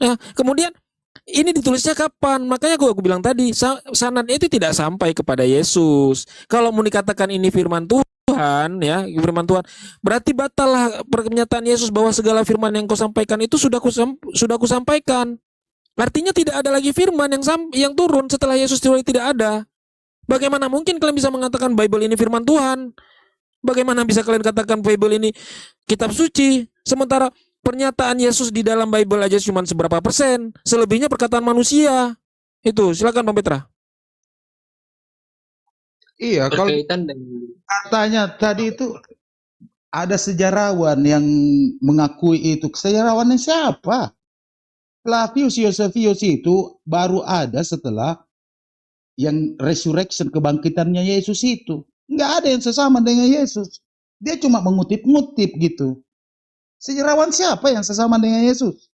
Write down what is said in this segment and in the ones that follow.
Nah, kemudian ini ditulisnya kapan? Makanya aku bilang tadi, sanadnya itu tidak sampai kepada Yesus. Kalau mau dikatakan ini firman Tuhan, ya, firman Tuhan, berarti batal lah pernyataan Yesus bahwa segala firman yang kau sampaikan itu sudah kusampaikan. Artinya tidak ada lagi firman yang turun setelah Yesus tidak ada. Bagaimana mungkin kalian bisa mengatakan Bible ini firman Tuhan? Bagaimana bisa kalian katakan Bible ini kitab suci? Sementara pernyataan Yesus di dalam Bible aja cuma seberapa persen, selebihnya perkataan manusia. Itu, silakan Bang Petra. Iya, kalau Berkaitan dengan katanya tadi itu ada sejarawan yang mengakui itu. Sejarawannya siapa? Flavius Josephus itu baru ada setelah yang resurrection, kebangkitannya Yesus itu. Nggak ada yang sesama dengan Yesus. Dia cuma mengutip-ngutip gitu. Sejarawan siapa yang sesama dengan Yesus?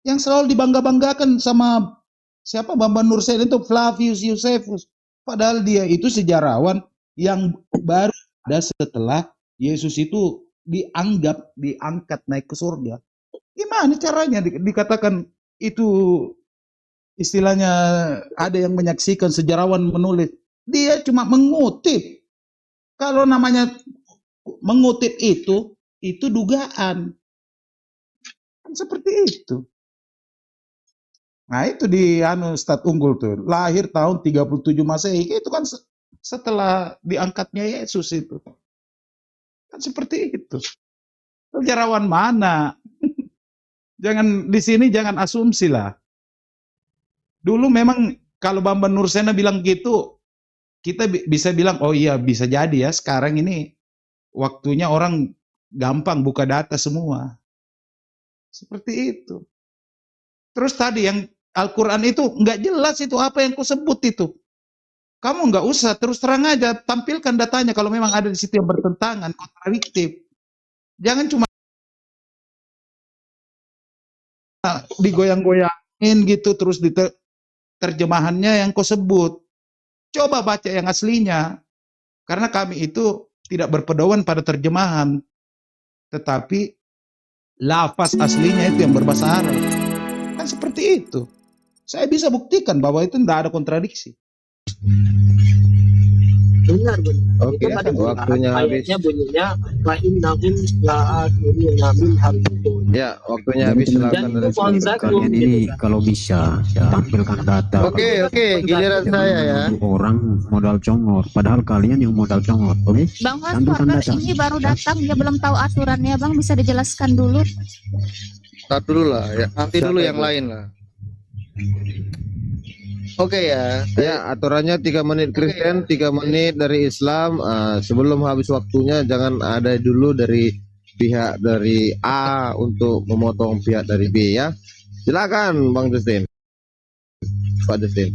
Yang selalu dibangga-banggakan sama siapa? Bambang Nursen itu Flavius Josephus. Padahal dia itu sejarawan yang baru ada setelah Yesus itu diangkat naik ke surga. Gimana caranya dikatakan itu istilahnya ada yang menyaksikan sejarawan menulis? Dia cuma mengutip. Kalau namanya mengutip itu dugaan. Kan seperti itu. Nah itu di Stad Unggul tuh. Lahir tahun 37 Masehi. Itu kan setelah diangkatnya Yesus itu. Kan seperti itu. Sejarawan mana? Jangan di sini jangan asumsi lah. Dulu memang kalau Bambang Nursena bilang gitu, kita bisa bilang oh iya bisa jadi ya. Sekarang ini waktunya orang gampang buka data semua. Seperti itu. Terus tadi yang Al-Quran itu nggak jelas itu apa yang kau sebut itu. Kamu nggak usah terus terang aja tampilkan datanya kalau memang ada di situ yang bertentangan, kontradiktif. Jangan cuma digoyang-goyangin gitu terus di terjemahannya yang kau sebut. Coba baca yang aslinya. Karena kami itu tidak berpedoman pada terjemahan, tetapi lafaz aslinya itu yang berbahasa Arab. Kan seperti itu. Saya bisa buktikan bahwa itu tidak ada kontradiksi. benar. Oke, Itu tadi waktunya habis. ayatnya bunyinya fa innahum la akhiruna min hamdun. Ya, waktunya habis. Silakan dari Konsep Kalian ini kalau bisa tampilkan data. Oke, giliran saya ya. Orang modal congor, padahal kalian yang modal congor. Oke? Bang Tampilkan Waspada data. ini baru datang, dia belum tahu aturannya, Bang. Bisa dijelaskan dulu? Start dulu lah ya. Nanti dulu yang lain lah. Oke ya. Ya, aturannya 3 menit Kristen, 3 menit dari Islam. Sebelum habis waktunya jangan ada dulu dari pihak dari A untuk memotong pihak dari B ya. Silakan Bang Justin. Pak Justin.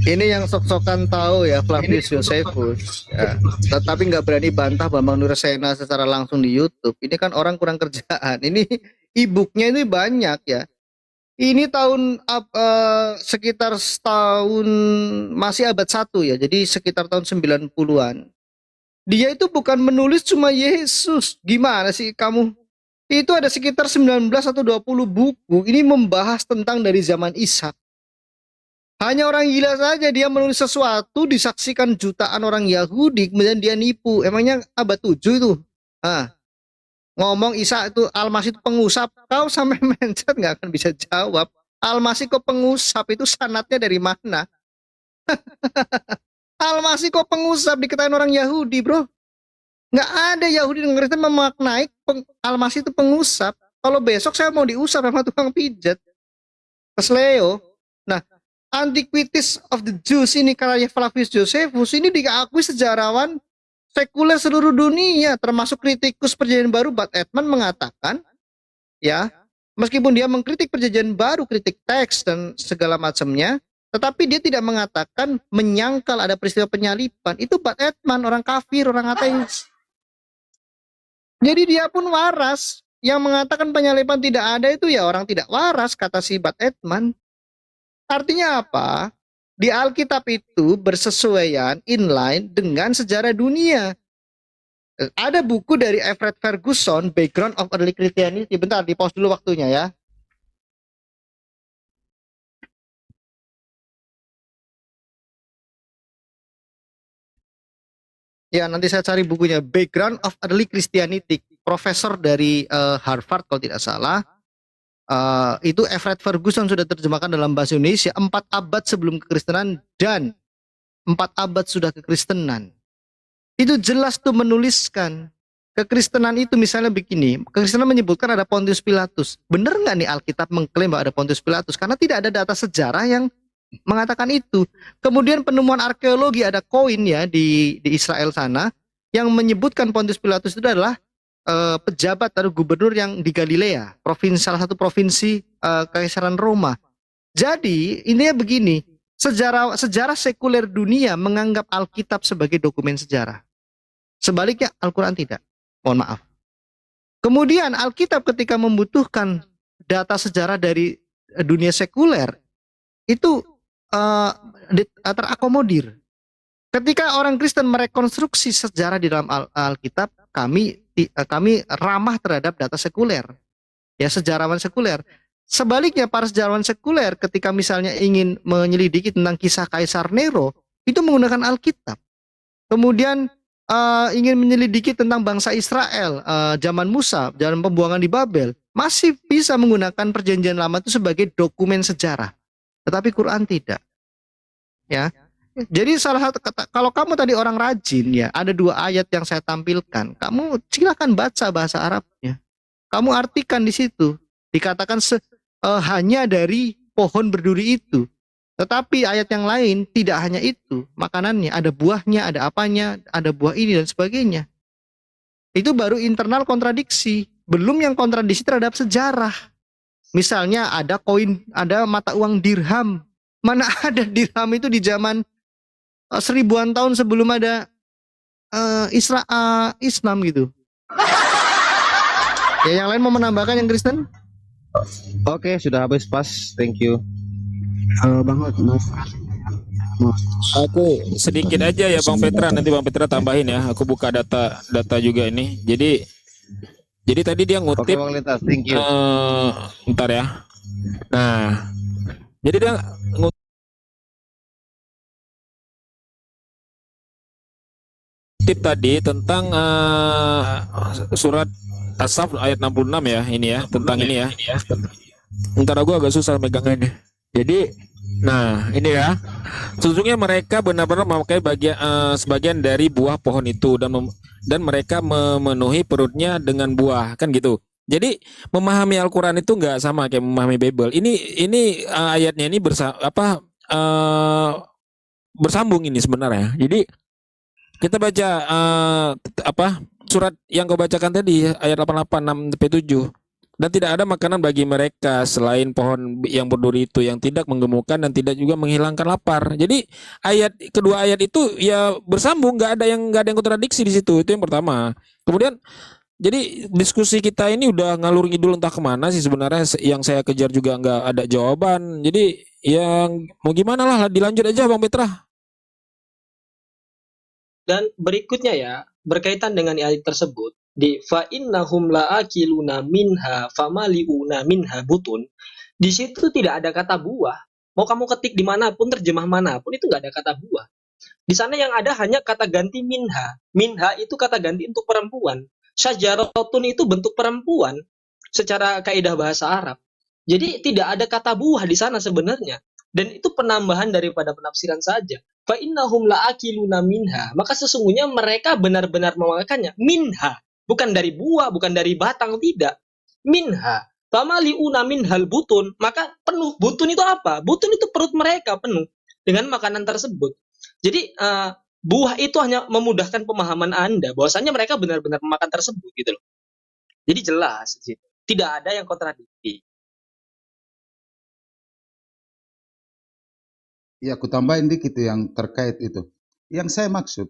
Ini yang sok-sokan tahu ya, Flavius Josephus ya. Tetapi nggak berani bantah Bambang Nursena secara langsung di YouTube. Ini kan orang kurang kerjaan. Ini e-booknya ini banyak ya. Ini tahun sekitar setahun, masih abad 1 ya. Jadi sekitar tahun 90-an. Dia itu bukan menulis cuma Yesus. Gimana sih kamu? Itu ada sekitar 19 atau 20 buku. Ini membahas tentang dari zaman Ishak. Hanya orang gila saja dia menulis sesuatu disaksikan jutaan orang Yahudi kemudian dia nipu. Emangnya abad 7 itu? Ngomong Isa itu Al-Masih itu pengusap, kau sampai mencet nggak akan bisa jawab. Al-Masih kok pengusap, itu sanatnya dari mana? Al-Masih kok pengusap, diketahui orang Yahudi bro. Nggak ada Yahudi yang Kristen memaknai Al-Masih itu pengusap. Kalau besok saya mau diusap sama tukang pijat, kesleo. Nah, Antiquities of the Jews ini karya Flavius Josephus ini diakui sejarawan sekuler seluruh dunia, termasuk kritikus Perjanjian Baru Bud Ehrman mengatakan, ya, meskipun dia mengkritik Perjanjian Baru, kritik teks dan segala macamnya, tetapi dia tidak mengatakan menyangkal ada peristiwa penyaliban. Itu Bud Ehrman, orang kafir, orang ateis. Jadi dia pun waras. Yang mengatakan penyaliban tidak ada itu ya orang tidak waras, kata si Bud Ehrman. Artinya apa? Di Alkitab itu bersesuaian inline dengan sejarah dunia. Ada buku dari Everett Ferguson, Background of Early Christianity. Bentar, di pause dulu waktunya ya. Ya, nanti saya cari bukunya, Background of Early Christianity, profesor dari Harvard kalau tidak salah. Itu Everett Ferguson sudah terjemahkan dalam bahasa Indonesia 4 abad sebelum kekristenan dan 4 abad sudah kekristenan. Itu jelas tuh menuliskan kekristenan itu misalnya begini, kekristenan menyebutkan ada Pontius Pilatus. Benar nggak nih Alkitab mengklaim bahwa ada Pontius Pilatus? Karena tidak ada data sejarah yang mengatakan itu. Kemudian penemuan arkeologi, ada koin ya di Israel sana yang menyebutkan Pontius Pilatus itu adalah pejabat atau gubernur yang di Galilea, salah satu provinsi Kekaisaran Roma. Jadi intinya begini, sejarah sekuler dunia menganggap Alkitab sebagai dokumen sejarah. Sebaliknya Al-Quran tidak. Mohon maaf. Kemudian Alkitab ketika membutuhkan data sejarah dari dunia sekuler itu terakomodir. Ketika orang Kristen merekonstruksi sejarah di dalam Alkitab, kami ramah terhadap data sekuler, ya, sejarawan sekuler. Sebaliknya para sejarawan sekuler ketika misalnya ingin menyelidiki tentang kisah Kaisar Nero, itu menggunakan Alkitab. Kemudian ingin menyelidiki tentang bangsa Israel zaman Musa, zaman pembuangan di Babel, masih bisa menggunakan Perjanjian Lama itu sebagai dokumen sejarah. Tetapi Quran tidak. Ya. Jadi salah satu kalau kamu tadi orang rajin ya, ada 2 ayat yang saya tampilkan. Kamu silakan baca bahasa Arabnya. Kamu artikan di situ. Dikatakan hanya dari pohon berduri itu. Tetapi ayat yang lain tidak hanya itu, makanannya, ada buahnya, ada apanya, ada buah ini dan sebagainya. Itu baru internal kontradiksi, belum yang kontradiksi terhadap sejarah. Misalnya ada koin, ada mata uang dirham. Mana ada dirham itu di zaman 1000-an tahun sebelum ada Islam gitu. Ya, yang lain mau menambahkan yang Kristen? Oke, sudah habis pas. Thank you. Bang Hot, maaf. Aku sedikit aja ya Bang Petra, nanti Bang Petra tambahin ya. Aku buka data juga ini. Jadi tadi dia Oke, ngutip Bang Lintas. Thank you. ntar ya. Nah, jadi dia ngutip tadi tentang surat As-Saff ayat 66 ya, ini ya, tentang ini ya. Ntar aku agak susah megangnya. Jadi, nah ini ya, sesungguhnya mereka benar-benar memakai sebagian dari buah pohon itu dan mereka memenuhi perutnya dengan buah, kan gitu. Jadi memahami Al-Quran itu nggak sama kayak memahami Bible. Ini ayatnya ini bersambung ini sebenarnya. Jadi kita baca surat yang kau bacakan tadi ayat 88 sampai 7. Dan tidak ada makanan bagi mereka selain pohon yang berduri itu yang tidak menggemukkan dan tidak juga menghilangkan lapar. Jadi kedua ayat itu ya bersambung, nggak ada yang kontradiksi di situ. Itu yang pertama. Kemudian jadi diskusi kita ini udah ngalur ngidul entah kemana sih sebenarnya, yang saya kejar juga nggak ada jawaban. Jadi yang mau gimana lah, dilanjut aja Bang Petra. Dan berikutnya ya, berkaitan dengan ayat tersebut, di fa innahum la'akiluna minha famaliuna minha butun, di situ tidak ada kata buah. Mau kamu ketik dimanapun, terjemah manapun, itu nggak ada kata buah. Di sana yang ada hanya kata ganti minha. Minha itu kata ganti untuk perempuan. Syajaratun itu bentuk perempuan secara kaidah bahasa Arab. Jadi tidak ada kata buah di sana sebenarnya. Dan itu penambahan daripada penafsiran saja. Fa innahum la'akiluna minha. Maka sesungguhnya mereka benar-benar memakannya. Minha. Bukan dari buah, bukan dari batang, tidak. Minha. Famaliuna minhal butun. Maka penuh. Butun itu apa? Butun itu perut mereka penuh dengan makanan tersebut. Jadi buah itu hanya memudahkan pemahaman Anda bahwasanya mereka benar-benar memakan tersebut gitu loh. Jadi jelas gitu. Tidak ada yang kontradiksi. Ya, aku tambahin dikit yang terkait itu. Yang saya maksud,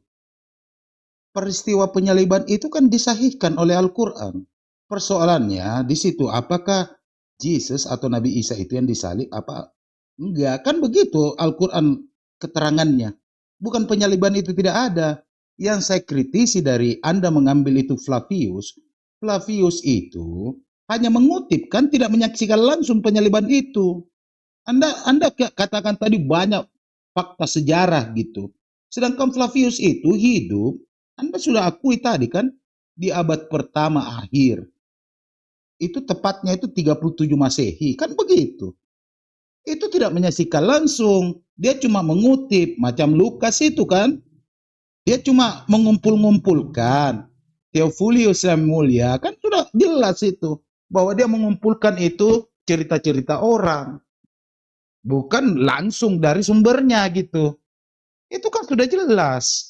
peristiwa penyaliban itu kan disahihkan oleh Al-Quran. Persoalannya di situ, apakah Yesus atau Nabi Isa itu yang disalib apa enggak? Kan begitu Al-Quran keterangannya. Bukan penyaliban itu tidak ada. Yang saya kritisi dari Anda mengambil itu Flavius. Flavius itu hanya mengutip, kan tidak menyaksikan langsung penyaliban itu. Anda katakan tadi banyak fakta sejarah gitu. Sedangkan Flavius itu hidup Anda sudah akui tadi kan, di abad pertama akhir. Itu tepatnya itu 37 Masehi, kan begitu. Itu tidak menyaksikan langsung, dia cuma mengutip, macam Lukas itu kan. Dia cuma mengumpul-ngumpulkan. Theophilus yang mulia, kan sudah jelas itu. Bahwa dia mengumpulkan itu cerita-cerita orang. Bukan langsung dari sumbernya gitu. Itu kan sudah jelas.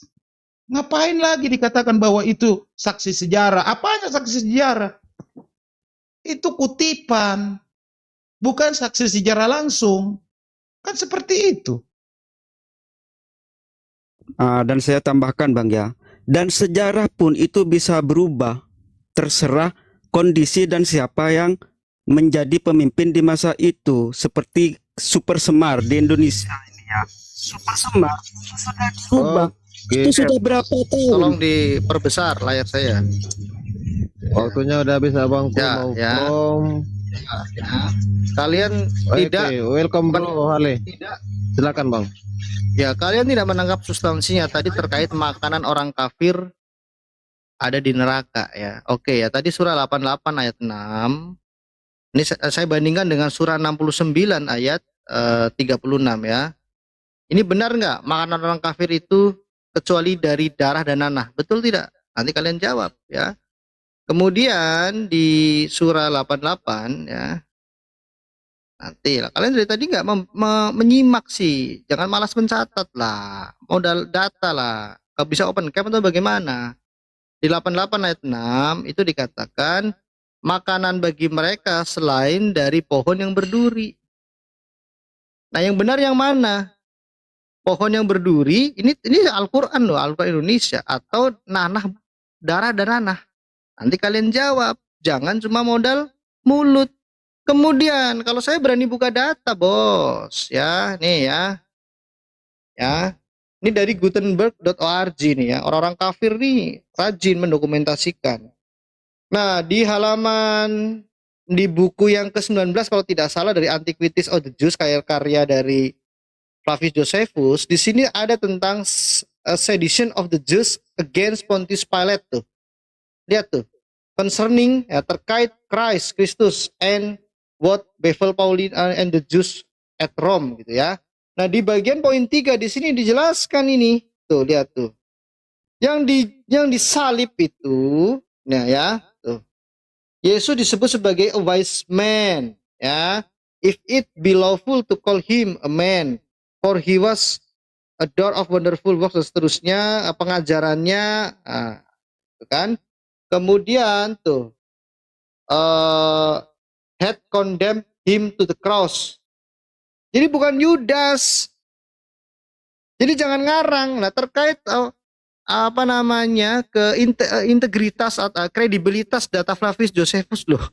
Ngapain lagi dikatakan bahwa itu saksi sejarah? Apanya saksi sejarah? Itu kutipan. Bukan saksi sejarah langsung. Kan seperti itu. Dan saya tambahkan Bang ya, dan sejarah pun itu bisa berubah, terserah kondisi dan siapa yang menjadi pemimpin di masa itu. Seperti Super Semar di Indonesia ini ya, Super Semar itu sudah dirubah. Itu sudah berapa tahun? Tolong diperbesar layar saya. Waktunya udah habis abang. Ya, Mau ya. from. Kalian Oke, tidak welcome bro Hale. tidak Silakan bang. ya kalian tidak menangkap substansinya tadi terkait makanan orang kafir ada di neraka ya. Oke ya, tadi surah 88 ayat 6. Ini saya bandingkan dengan surah 69 ayat 36 ya. Ini benar nggak makanan orang kafir itu kecuali dari darah dan nanah? Betul tidak? Nanti kalian jawab ya. Kemudian di surah 88 ya. Nanti lah. Kalian dari tadi nggak menyimak sih. Jangan malas mencatat lah. Modal data lah. Kalau bisa open cam atau bagaimana? Di 88 ayat 6 itu dikatakan makanan bagi mereka selain dari pohon yang berduri. Nah, yang benar yang mana? Pohon yang berduri, ini Al-Qur'an loh, Al-Qur'an Indonesia atau nanah, darah dan nanah. Nanti kalian jawab, jangan cuma modal mulut. Kemudian kalau saya berani buka data, Bos, ya, nih ya. Ya. Ini dari gutenberg.org nih ya. Orang-orang kafir nih rajin mendokumentasikan. Nah, di halaman di buku yang ke-19 kalau tidak salah dari Antiquities of the Jews karya dari Flavius Josephus, di sini ada tentang sedition of the Jews against Pontius Pilate tuh. Lihat tuh. Concerning ya, terkait Christ, Kristus and what befell Paulina and the Jews at Rome gitu ya. Nah, di bagian poin 3 di sini dijelaskan ini. Tuh, lihat tuh. Yang disalib itu, nah ya, tuh. Yesus disebut sebagai a wise man, ya. If it be lawful to call him a man, for he was a door of wonderful works, dan seterusnya pengajarannya, kan. Kemudian tuh had condemned him to the cross. Jadi bukan Yudas. Jadi jangan ngarang. Nah, terkait apa namanya integritas atau kredibilitas data Flavius Josephus loh.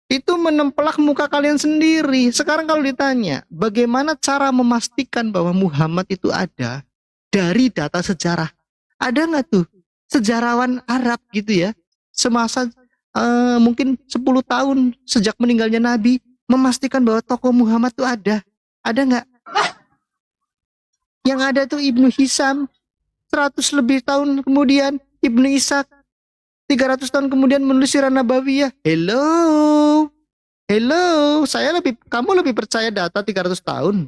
Itu menempelak muka kalian sendiri. Sekarang kalau ditanya, bagaimana cara memastikan bahwa Muhammad itu ada dari data sejarah? Ada nggak tuh sejarawan Arab gitu ya? Semasa mungkin 10 tahun sejak meninggalnya Nabi memastikan bahwa tokoh Muhammad itu ada. Ada nggak? Yang ada tuh Ibnu Hisam 100 lebih tahun kemudian, Ibnu Ishaq 300 tahun kemudian menulis Sirah Nabawiyah. Hello, kamu lebih percaya data 300 tahun.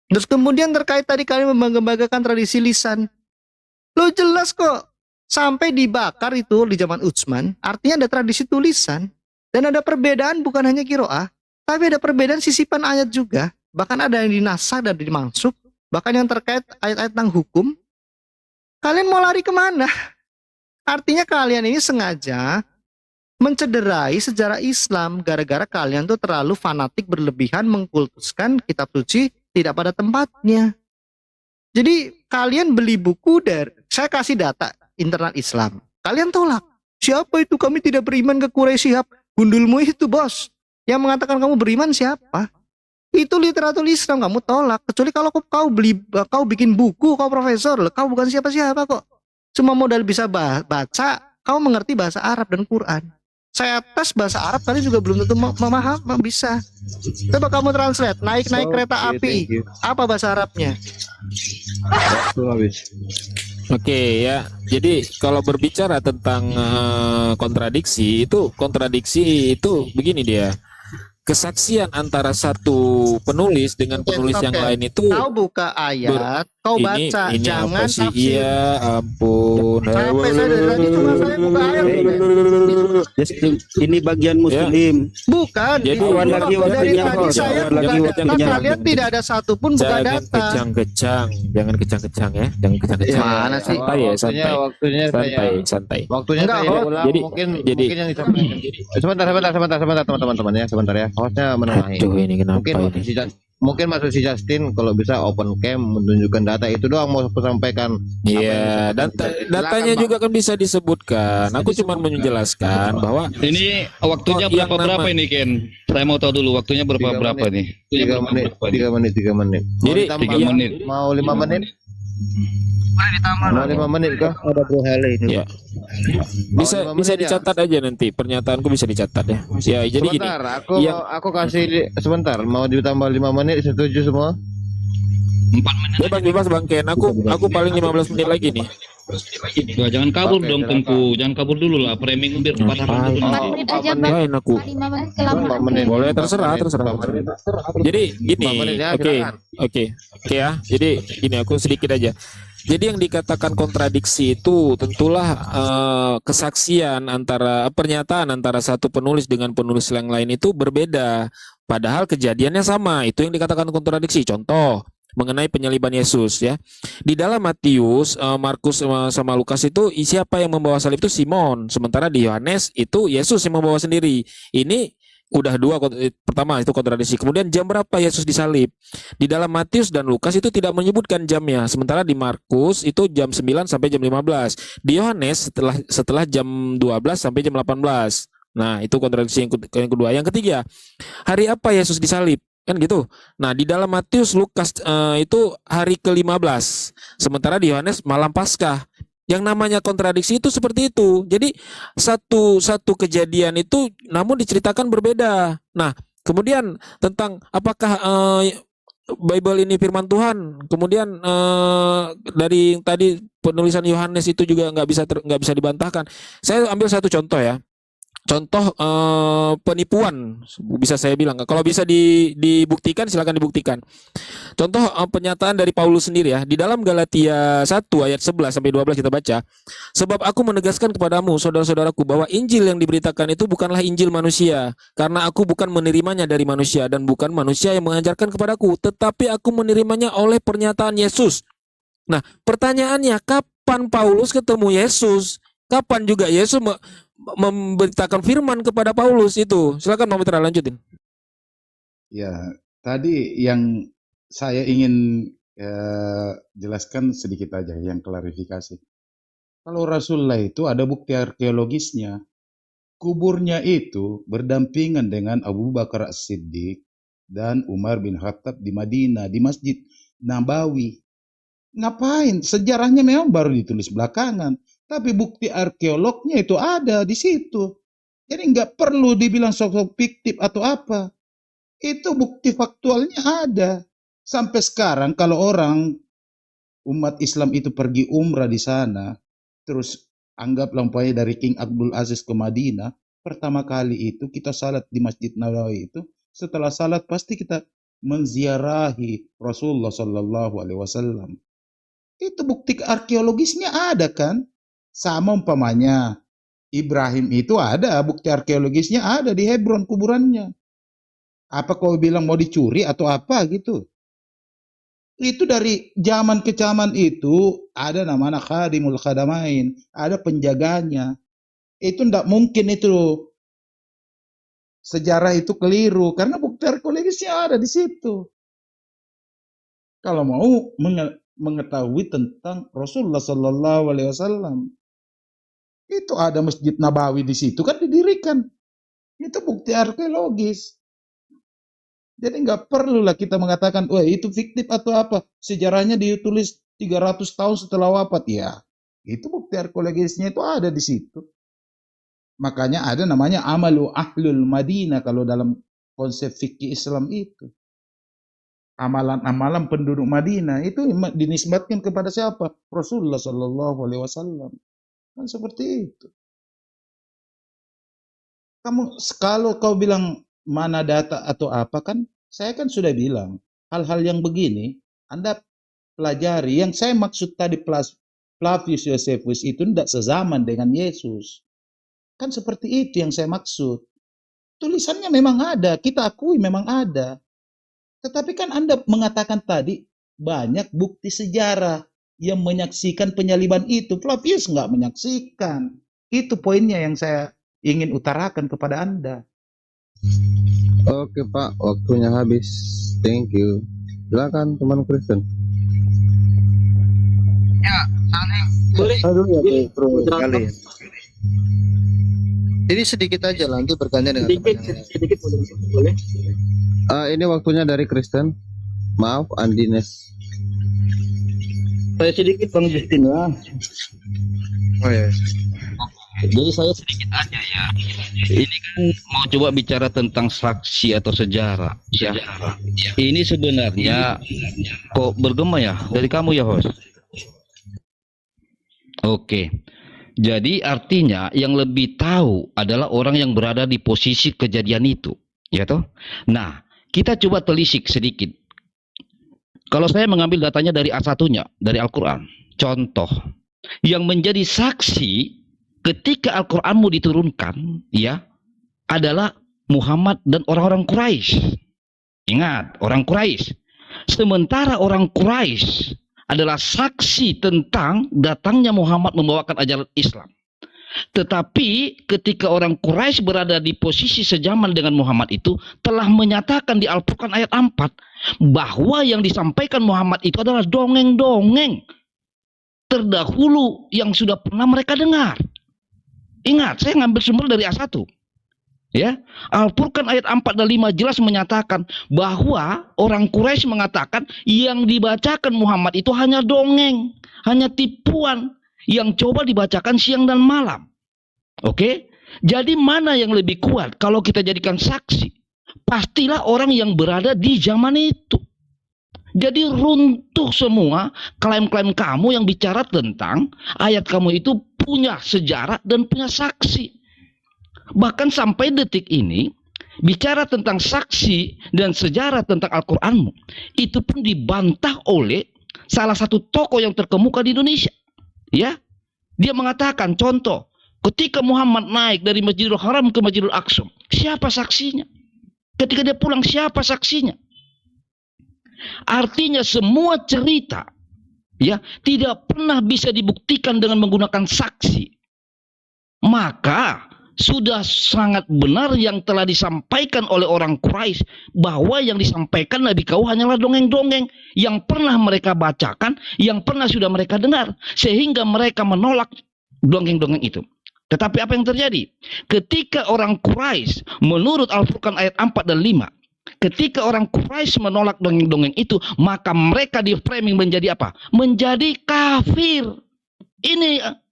Terus kemudian terkait tadi kalian membanggakan tradisi lisan. Lo jelas kok, sampai dibakar itu di zaman Utsman, artinya ada tradisi tulisan. Dan ada perbedaan bukan hanya kiroah, tapi ada perbedaan sisipan ayat juga. Bahkan ada yang dinasah dan dimansuk. Bahkan yang terkait ayat-ayat tentang hukum. Kalian mau lari kemana? Artinya kalian ini sengaja mencederai sejarah Islam. Gara-gara kalian tuh terlalu fanatik berlebihan mengkultuskan kitab suci tidak pada tempatnya. Jadi kalian beli buku dari, saya kasih data internet Islam. Kalian tolak. Siapa itu? Kami tidak beriman ke Quraisy Shihab. Gundulmu itu bos. Yang mengatakan kamu beriman siapa? Itu literatur Islam, kamu tolak. Kecuali kalau kau bikin buku, kau profesor, kau bukan siapa-siapa kok. Cuma modal bisa baca, kau mengerti bahasa Arab dan Quran. Saya tes bahasa Arab, kalian juga belum tentu memaham, bisa. Coba kamu translate, naik kereta api. Apa bahasa Arabnya? Waktu habis. Oke ya, jadi kalau berbicara tentang kontradiksi itu begini dia. Kesaksian antara satu penulis dengan Oke, penulis yang oke. lain itu Kau buka ayat, kau ini baca, apa jangan sih? tafsir. Iya, ampun. Sampai saya dari tadi cuma saya buka ayat. Justin, ini bagian Ya. muslim. Bukan. Jadi, itu Awan lagi dari waktunya, tadi Bos. saya Awan buka lagi data. waktunya. Kalian tidak ada satupun buka Jangan data. kecang-kecang, jangan kecang-kecang ya, jangan kecang-kecang. Mana sih? Santai ya, santai. Waktunya Santai, saya santai. waktunya Enggak, saya host. ulang Jadi- mungkin jadi- yang disampaikan. Sebentar teman-teman ya, sebentar ya. Hostnya menemani. Aduh, ini kenapa Mungkin ini? mungkin maksud si Justin kalau bisa open cam menunjukkan data itu doang mau aku sampaikan. Iya, datanya Silakan, Pak. juga kan bisa disebutkan. Aku cuma menjelaskan bahwa Ini waktunya Oh, yang berapa nama- ini Ken? Saya mau tahu dulu waktunya berapa 3 nih? 3 menit, 3 menit, 3 menit. Mau Jadi, ditambah 3 iya. menit. Mau 5 menit? Mau 5 menit kah? Ada Bro Hele ini. Ya. Bisa lima bisa menit ya? dicatat aja nanti pernyataanku bisa dicatat ya. Ya, jadi gini. Sebentar, Yang- aku kasih sebentar. Mau ditambah 5 menit, setuju semua? 4 menit. Bebas Bang Ken. Aku paling 15 menit lagi nih. Wah, jangan kabur Oke, dong silakan. Tengku. Jangan kabur dulu lah. Framing biar patah Ngapain? dulu. 4 menit aja bang. Lain aku. 5 menit 4 kelamaan. menit. Boleh terserah. 4 menit. Jadi gini, 4 menit ya, oke, silakan. oke ya. Jadi gini, aku sedikit aja. Jadi yang dikatakan kontradiksi itu tentulah kesaksian antara pernyataan antara satu penulis dengan penulis yang lain itu berbeda. Padahal kejadiannya sama. Itu yang dikatakan kontradiksi. Contoh mengenai penyaliban Yesus ya. Di dalam Matius, Markus sama Lukas itu siapa yang membawa salib itu Simon. Sementara di Yohanes itu Yesus yang membawa sendiri. Ini udah dua, pertama itu kontradiksi. Kemudian jam berapa Yesus disalib? Di dalam Matius dan Lukas itu tidak menyebutkan jamnya. Sementara di Markus itu jam 9 sampai jam 15. Di Yohanes setelah jam 12 sampai jam 18. Nah, itu kontradiksi yang kedua. Yang ketiga, hari apa Yesus disalib? Kan gitu. Nah, di dalam Matius, Lukas itu hari ke-15. Sementara di Yohanes malam Paskah. Yang namanya kontradiksi itu seperti itu. Jadi satu kejadian itu namun diceritakan berbeda. Nah, kemudian tentang apakah Bible ini firman Tuhan. Kemudian dari tadi penulisan Yohanes itu juga nggak bisa dibantahkan. Saya ambil satu contoh ya. Contoh penipuan bisa saya bilang. Kalau bisa dibuktikan silakan dibuktikan. Contoh pernyataan dari Paulus sendiri ya. Di dalam Galatia 1 ayat 11 sampai 12 kita baca. Sebab aku menegaskan kepadamu saudara-saudaraku bahwa Injil yang diberitakan itu bukanlah Injil manusia, karena aku bukan menerimanya dari manusia dan bukan manusia yang mengajarkan kepadaku, tetapi aku menerimanya oleh pernyataan Yesus. Nah, pertanyaannya kapan Paulus ketemu Yesus? Kapan juga Yesus memberitakan firman kepada Paulus itu? Silakan Pak Mitra lanjutin. Ya, tadi yang saya ingin jelaskan sedikit aja, yang klarifikasi. Kalau Rasulullah itu ada bukti arkeologisnya. Kuburnya itu berdampingan dengan Abu Bakar As-Siddiq dan Umar bin Khattab di Madinah, di Masjid Nabawi. Ngapain? Sejarahnya memang baru ditulis belakangan. Tapi bukti arkeolognya itu ada di situ. Jadi nggak perlu dibilang sosok fiktif atau apa. Itu bukti faktualnya ada. Sampai sekarang kalau orang umat Islam itu pergi umrah di sana, terus anggaplah umpamanya dari King Abdul Aziz ke Madinah, pertama kali itu kita salat di Masjid Nabawi itu, setelah salat pasti kita menziarahi Rasulullah Sallallahu Alaihi Wasallam. Itu bukti arkeologisnya ada kan? Sama umpamanya Ibrahim itu ada bukti arkeologisnya ada di Hebron kuburannya. Apa kau bilang mau dicuri atau apa gitu? Itu dari zaman ke zaman itu ada namanya khadimul khadamain, ada penjaganya. Itu ndak mungkin itu sejarah itu keliru karena bukti arkeologisnya ada di situ. Kalau mau mengetahui tentang Rasulullah Sallallahu Alaihi Wasallam, itu ada Masjid Nabawi di situ kan didirikan. Itu bukti arkeologis. Jadi nggak perlulah kita mengatakan, wah itu fiktif atau apa. Sejarahnya ditulis 300 tahun setelah wafat. Ya, itu bukti arkeologisnya itu ada di situ. Makanya ada namanya amalu ahlul Madinah kalau dalam konsep fikih Islam itu. amalan-amalan penduduk Madinah itu dinisbatkan kepada siapa? Rasulullah Shallallahu Alaihi Wasallam. Kan seperti itu. Kalau kau bilang mana data atau apa, kan saya kan sudah bilang hal-hal yang begini Anda pelajari. Yang saya maksud tadi Flavius Josephus itu tidak sezaman dengan Yesus. Kan seperti itu yang saya maksud. Tulisannya memang ada, kita akui memang ada. Tetapi kan Anda mengatakan tadi banyak bukti sejarah yang menyaksikan penyaliban itu. Flavius nggak menyaksikan. Itu poinnya yang saya ingin utarakan kepada Anda. Oke Pak, waktunya habis. Thank you. Silakan teman Kristen. Boleh. Aduh ya, Gini, bro. moderator. Kali. Jadi sedikit aja lah, nanti bergantian dengan Sedikit boleh. Ini waktunya dari Kristen. Maaf, Andines. Saya sedikit Bang Justin ya. Oh ya. Jadi saya sedikit aja ya. Ini kan mau coba bicara tentang saksi atau sejarah. Ya. Ini sebenarnya kok bergema ya dari kamu ya host. Oke. Jadi artinya yang lebih tahu adalah orang yang berada di posisi kejadian itu, ya toh? Nah, kita coba telisik sedikit. Kalau saya mengambil datanya dari A1-nya, dari Al-Qur'an. Contoh, yang menjadi saksi ketika Al-Qur'anmu diturunkan, ya, adalah Muhammad dan orang-orang Quraisy. Ingat, orang Quraisy. Sementara orang Quraisy adalah saksi tentang datangnya Muhammad membawakan ajaran Islam. Tetapi ketika orang Quraisy berada di posisi sejaman dengan Muhammad itu telah menyatakan di Al-Furqan ayat 4 bahwa yang disampaikan Muhammad itu adalah dongeng-dongeng terdahulu yang sudah pernah mereka dengar. Ingat, saya ngambil sumber dari A1. Ya, Al-Furqan ayat 4 dan 5 jelas menyatakan bahwa orang Quraisy mengatakan yang dibacakan Muhammad itu hanya dongeng, hanya tipuan yang coba dibacakan siang dan malam. Oke? Jadi mana yang lebih kuat kalau kita jadikan saksi? Pastilah orang yang berada di zaman itu. Jadi runtuh semua klaim-klaim kamu yang bicara tentang ayat kamu itu punya sejarah dan punya saksi. Bahkan sampai detik ini, bicara tentang saksi dan sejarah tentang Al-Qur'anmu, itu pun dibantah oleh salah satu tokoh yang terkemuka di Indonesia. Ya, dia mengatakan, contoh, ketika Muhammad naik dari Masjidil Haram ke Masjidil Aqsa, siapa saksinya? Ketika dia pulang, siapa saksinya? Artinya semua cerita, ya, tidak pernah bisa dibuktikan dengan menggunakan saksi. Maka sudah sangat benar yang telah disampaikan oleh orang Quraisy bahwa yang disampaikan Nabi kau hanyalah dongeng-dongeng yang pernah mereka bacakan, yang pernah sudah mereka dengar, sehingga mereka menolak dongeng-dongeng itu. Tetapi apa yang terjadi? Ketika orang Quraisy menurut Al-Furqan ayat 4 dan 5, ketika orang Quraisy menolak dongeng-dongeng itu, maka mereka di framing menjadi apa? Menjadi kafir. Ini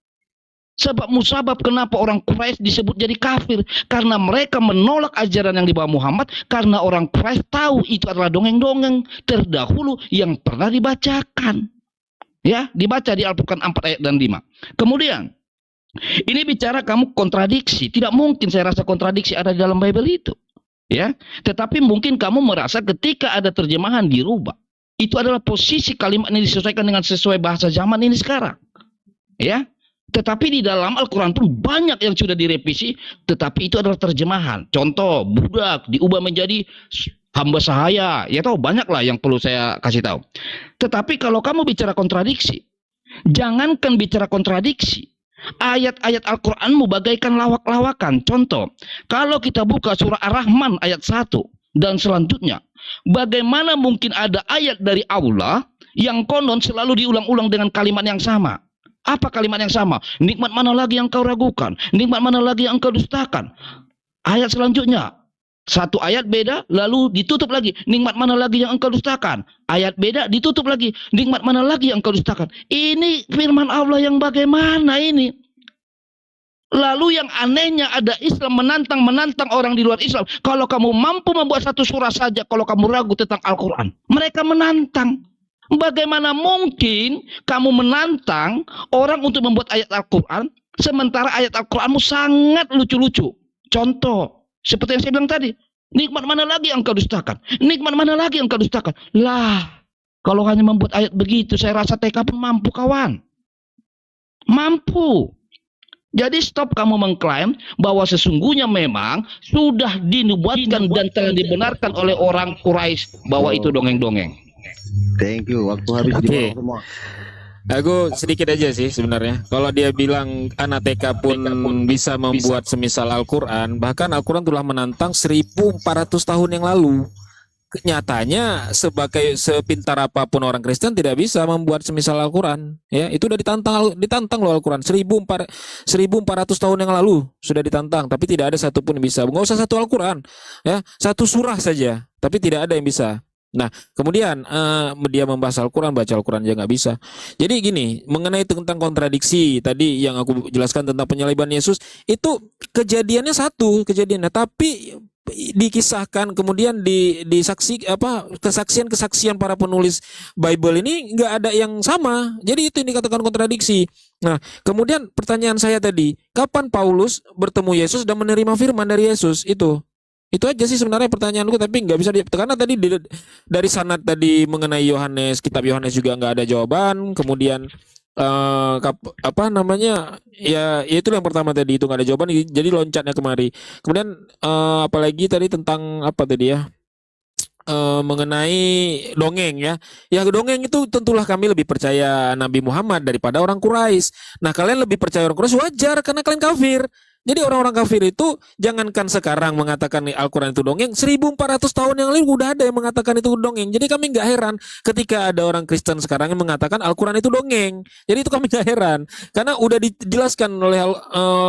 sebab musabab kenapa orang Quraisy disebut jadi kafir, karena mereka menolak ajaran yang dibawa Muhammad, karena orang Quraisy tahu itu adalah dongeng-dongeng terdahulu yang pernah dibacakan. Ya, dibaca di Al-Furqan 4 ayat dan 5. Kemudian ini bicara kamu kontradiksi, tidak mungkin saya rasa kontradiksi ada di dalam Bible itu. Ya, tetapi mungkin kamu merasa ketika ada terjemahan dirubah. Itu adalah posisi kalimat ini disesuaikan dengan sesuai bahasa zaman ini sekarang. Ya. Tetapi di dalam Al-Quran pun banyak yang sudah direvisi, tetapi itu adalah terjemahan. Contoh, budak diubah menjadi hamba sahaya. Ya tahu, banyaklah yang perlu saya kasih tahu. Tetapi kalau kamu bicara kontradiksi, jangankan bicara kontradiksi, ayat-ayat Al-Quranmu bagaikan lawak-lawakan. Contoh, kalau kita buka surah Ar-Rahman ayat 1 dan selanjutnya, bagaimana mungkin ada ayat dari Allah yang konon selalu diulang-ulang dengan kalimat yang sama? Apa kalimat yang sama? Nikmat mana lagi yang kau ragukan? Nikmat mana lagi yang kau dustakan? Ayat selanjutnya, satu ayat beda, lalu ditutup lagi. Nikmat mana lagi yang engkau dustakan? Ayat beda, ditutup lagi. Nikmat mana lagi yang engkau dustakan? Ini firman Allah yang bagaimana ini? Lalu yang anehnya ada Islam menantang orang di luar Islam. Kalau kamu mampu membuat satu surah saja, kalau kamu ragu tentang Al-Quran. Mereka menantang. Bagaimana mungkin kamu menantang orang untuk membuat ayat Al-Quran, sementara ayat Al-Quranmu sangat lucu-lucu. Contoh, seperti yang saya bilang tadi. Nikmat mana lagi yang kau dustakan? Nikmat mana lagi yang kau dustakan? Lah, kalau hanya membuat ayat begitu, saya rasa TK pun mampu, kawan. Mampu. Jadi stop kamu mengklaim bahwa sesungguhnya memang sudah dinubuatkan dan telah dibenarkan oleh orang Quraisy bahwa itu dongeng-dongeng. Thank you. Waktu habis Oke. dibawa semua. Aku sedikit aja sih sebenarnya. Kalau dia bilang anak TK pun bisa membuat semisal Al-Quran, bahkan Al-Quran telah menantang 1400 tahun yang lalu. Nyatanya sebagai sepintar apapun orang Kristen tidak bisa membuat semisal Al-Quran. Ya, itu udah ditantang loh Al-Quran 1400 tahun yang lalu sudah ditantang, tapi tidak ada satupun yang bisa. Nggak usah satu Al-Quran, ya, satu surah saja, tapi tidak ada yang bisa. Nah, kemudian dia membahas Al-Quran, baca Al-Quran aja nggak bisa. Jadi gini, mengenai tentang kontradiksi tadi yang aku jelaskan tentang penyaliban Yesus, itu kejadiannya satu kejadiannya, tapi dikisahkan kemudian kesaksian para penulis Bible ini nggak ada yang sama. Jadi itu yang dikatakan kontradiksi. Nah, kemudian pertanyaan saya tadi, kapan Paulus bertemu Yesus dan menerima firman dari Yesus? Itu aja sih sebenarnya pertanyaanku, tapi nggak bisa karena tadi dari sanad tadi mengenai Yohanes, kitab Yohanes juga nggak ada jawaban. Kemudian apa namanya, ya itu yang pertama tadi, itu nggak ada jawaban, jadi loncatnya kemari. Kemudian apalagi tadi tentang apa tadi ya, mengenai dongeng ya. Ya dongeng itu tentulah kami lebih percaya Nabi Muhammad daripada orang Quraisy. Nah, kalian lebih percaya orang Quraisy wajar karena kalian kafir. Jadi orang-orang kafir itu jangankan sekarang mengatakan Al-Quran itu dongeng, 1400 tahun yang lalu udah ada yang mengatakan itu dongeng. Jadi kami nggak heran ketika ada orang Kristen sekarang yang mengatakan Al-Quran itu dongeng. Jadi itu kami nggak heran karena udah dijelaskan oleh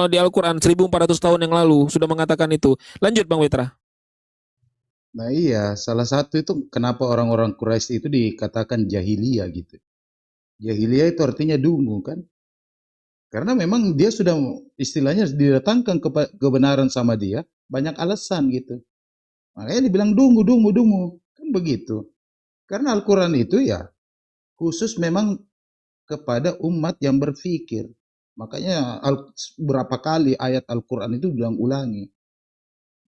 di Al-Quran 1400 tahun yang lalu sudah mengatakan itu. Lanjut Bang Witra. Nah iya, salah satu itu kenapa orang-orang Quraisy itu dikatakan jahiliyah gitu. Jahiliyah itu artinya dungu kan. Karena memang dia sudah istilahnya didatangkan kebenaran sama dia, banyak alasan gitu. Makanya dibilang dungu. Kan begitu. Karena Al-Quran itu ya khusus memang kepada umat yang berpikir. Makanya berapa kali ayat Al-Quran itu diulang-ulangi.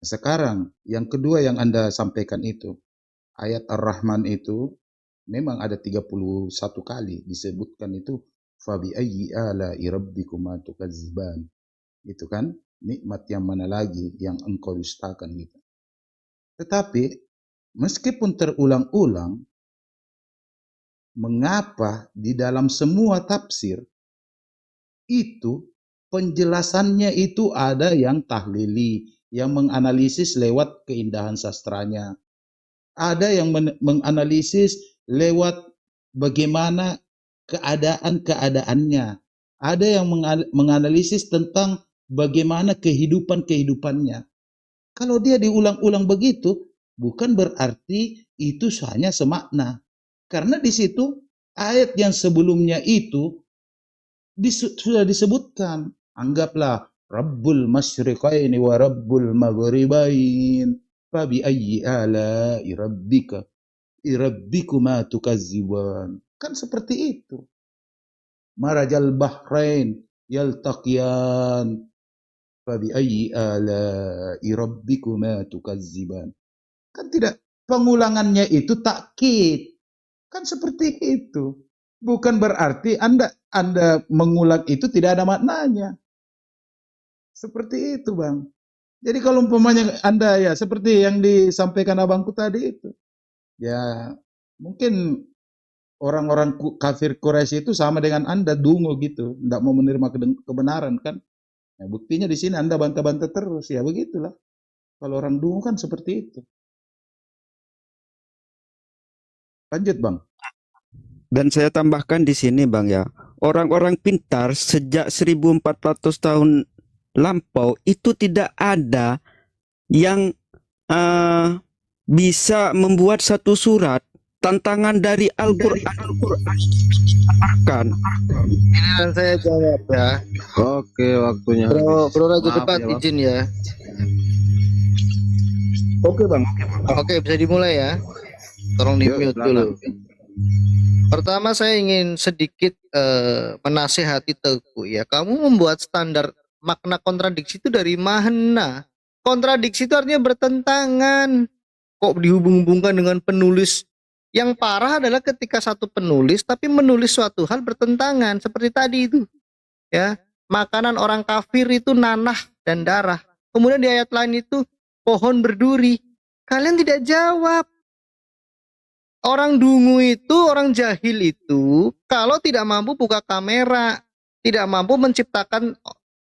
Sekarang, yang kedua yang Anda sampaikan itu, ayat Ar-Rahman itu memang ada 31 kali disebutkan itu, fabi ayyi ala'i rabbikuma tukazziban. Itu kan, nikmat yang mana lagi yang engkau dustakan gitu. Tetapi meskipun terulang-ulang, mengapa di dalam semua tafsir itu penjelasannya itu ada yang tahlili, yang menganalisis lewat keindahan sastranya. Ada yang menganalisis lewat bagaimana keadaannya. Ada yang menganalisis tentang bagaimana kehidupannya. Kalau dia diulang-ulang begitu, bukan berarti itu hanya semakna. Karena di situ ayat yang sebelumnya itu sudah disebutkan. Anggaplah Rabbul Masyriqaini wa Rabbul Maghribain. Fabi ayyi ala'i rabbikuma tukazziban. Kan seperti itu. Marajal bahrain yaltaqiyan. Fabi ayyi ala'i rabbikuma tukazziban. Kan tidak, pengulangannya itu takkid. Kan seperti itu. Bukan berarti Anda mengulang itu tidak ada maknanya. Seperti itu, Bang. Jadi kalau umpamanya Anda ya seperti yang disampaikan abangku tadi itu. Ya, mungkin orang-orang kafir Quraisy itu sama dengan Anda, dungu gitu, tidak mau menerima kebenaran kan. Nah, buktinya di sini Anda bantah-bantah terus, ya begitulah. Kalau orang dungu kan seperti itu. Lanjut, Bang. Dan saya tambahkan di sini Bang ya, orang-orang pintar sejak 1400 tahun lampau itu tidak ada yang bisa membuat satu surat tantangan dari Al-Quran akan Dan saya jawab ya. Oke, waktunya habis. Bro Raja Maaf Debat ya, Bang. izin ya. Oke bang. Oke, bisa dimulai ya. Tolong di Yuk, mute silakan. dulu. Pertama saya ingin sedikit menasehati Teguh ya. Kamu membuat standar makna kontradiksi itu dari mana? Kontradiksi itu artinya bertentangan. Kok dihubung-hubungkan dengan penulis? Yang parah adalah ketika satu penulis tapi menulis suatu hal bertentangan seperti tadi itu. Ya, makanan orang kafir itu nanah dan darah. Kemudian di ayat lain itu pohon berduri. Kalian tidak jawab. Orang dungu itu, orang jahil itu, kalau tidak mampu buka kamera, tidak mampu menciptakan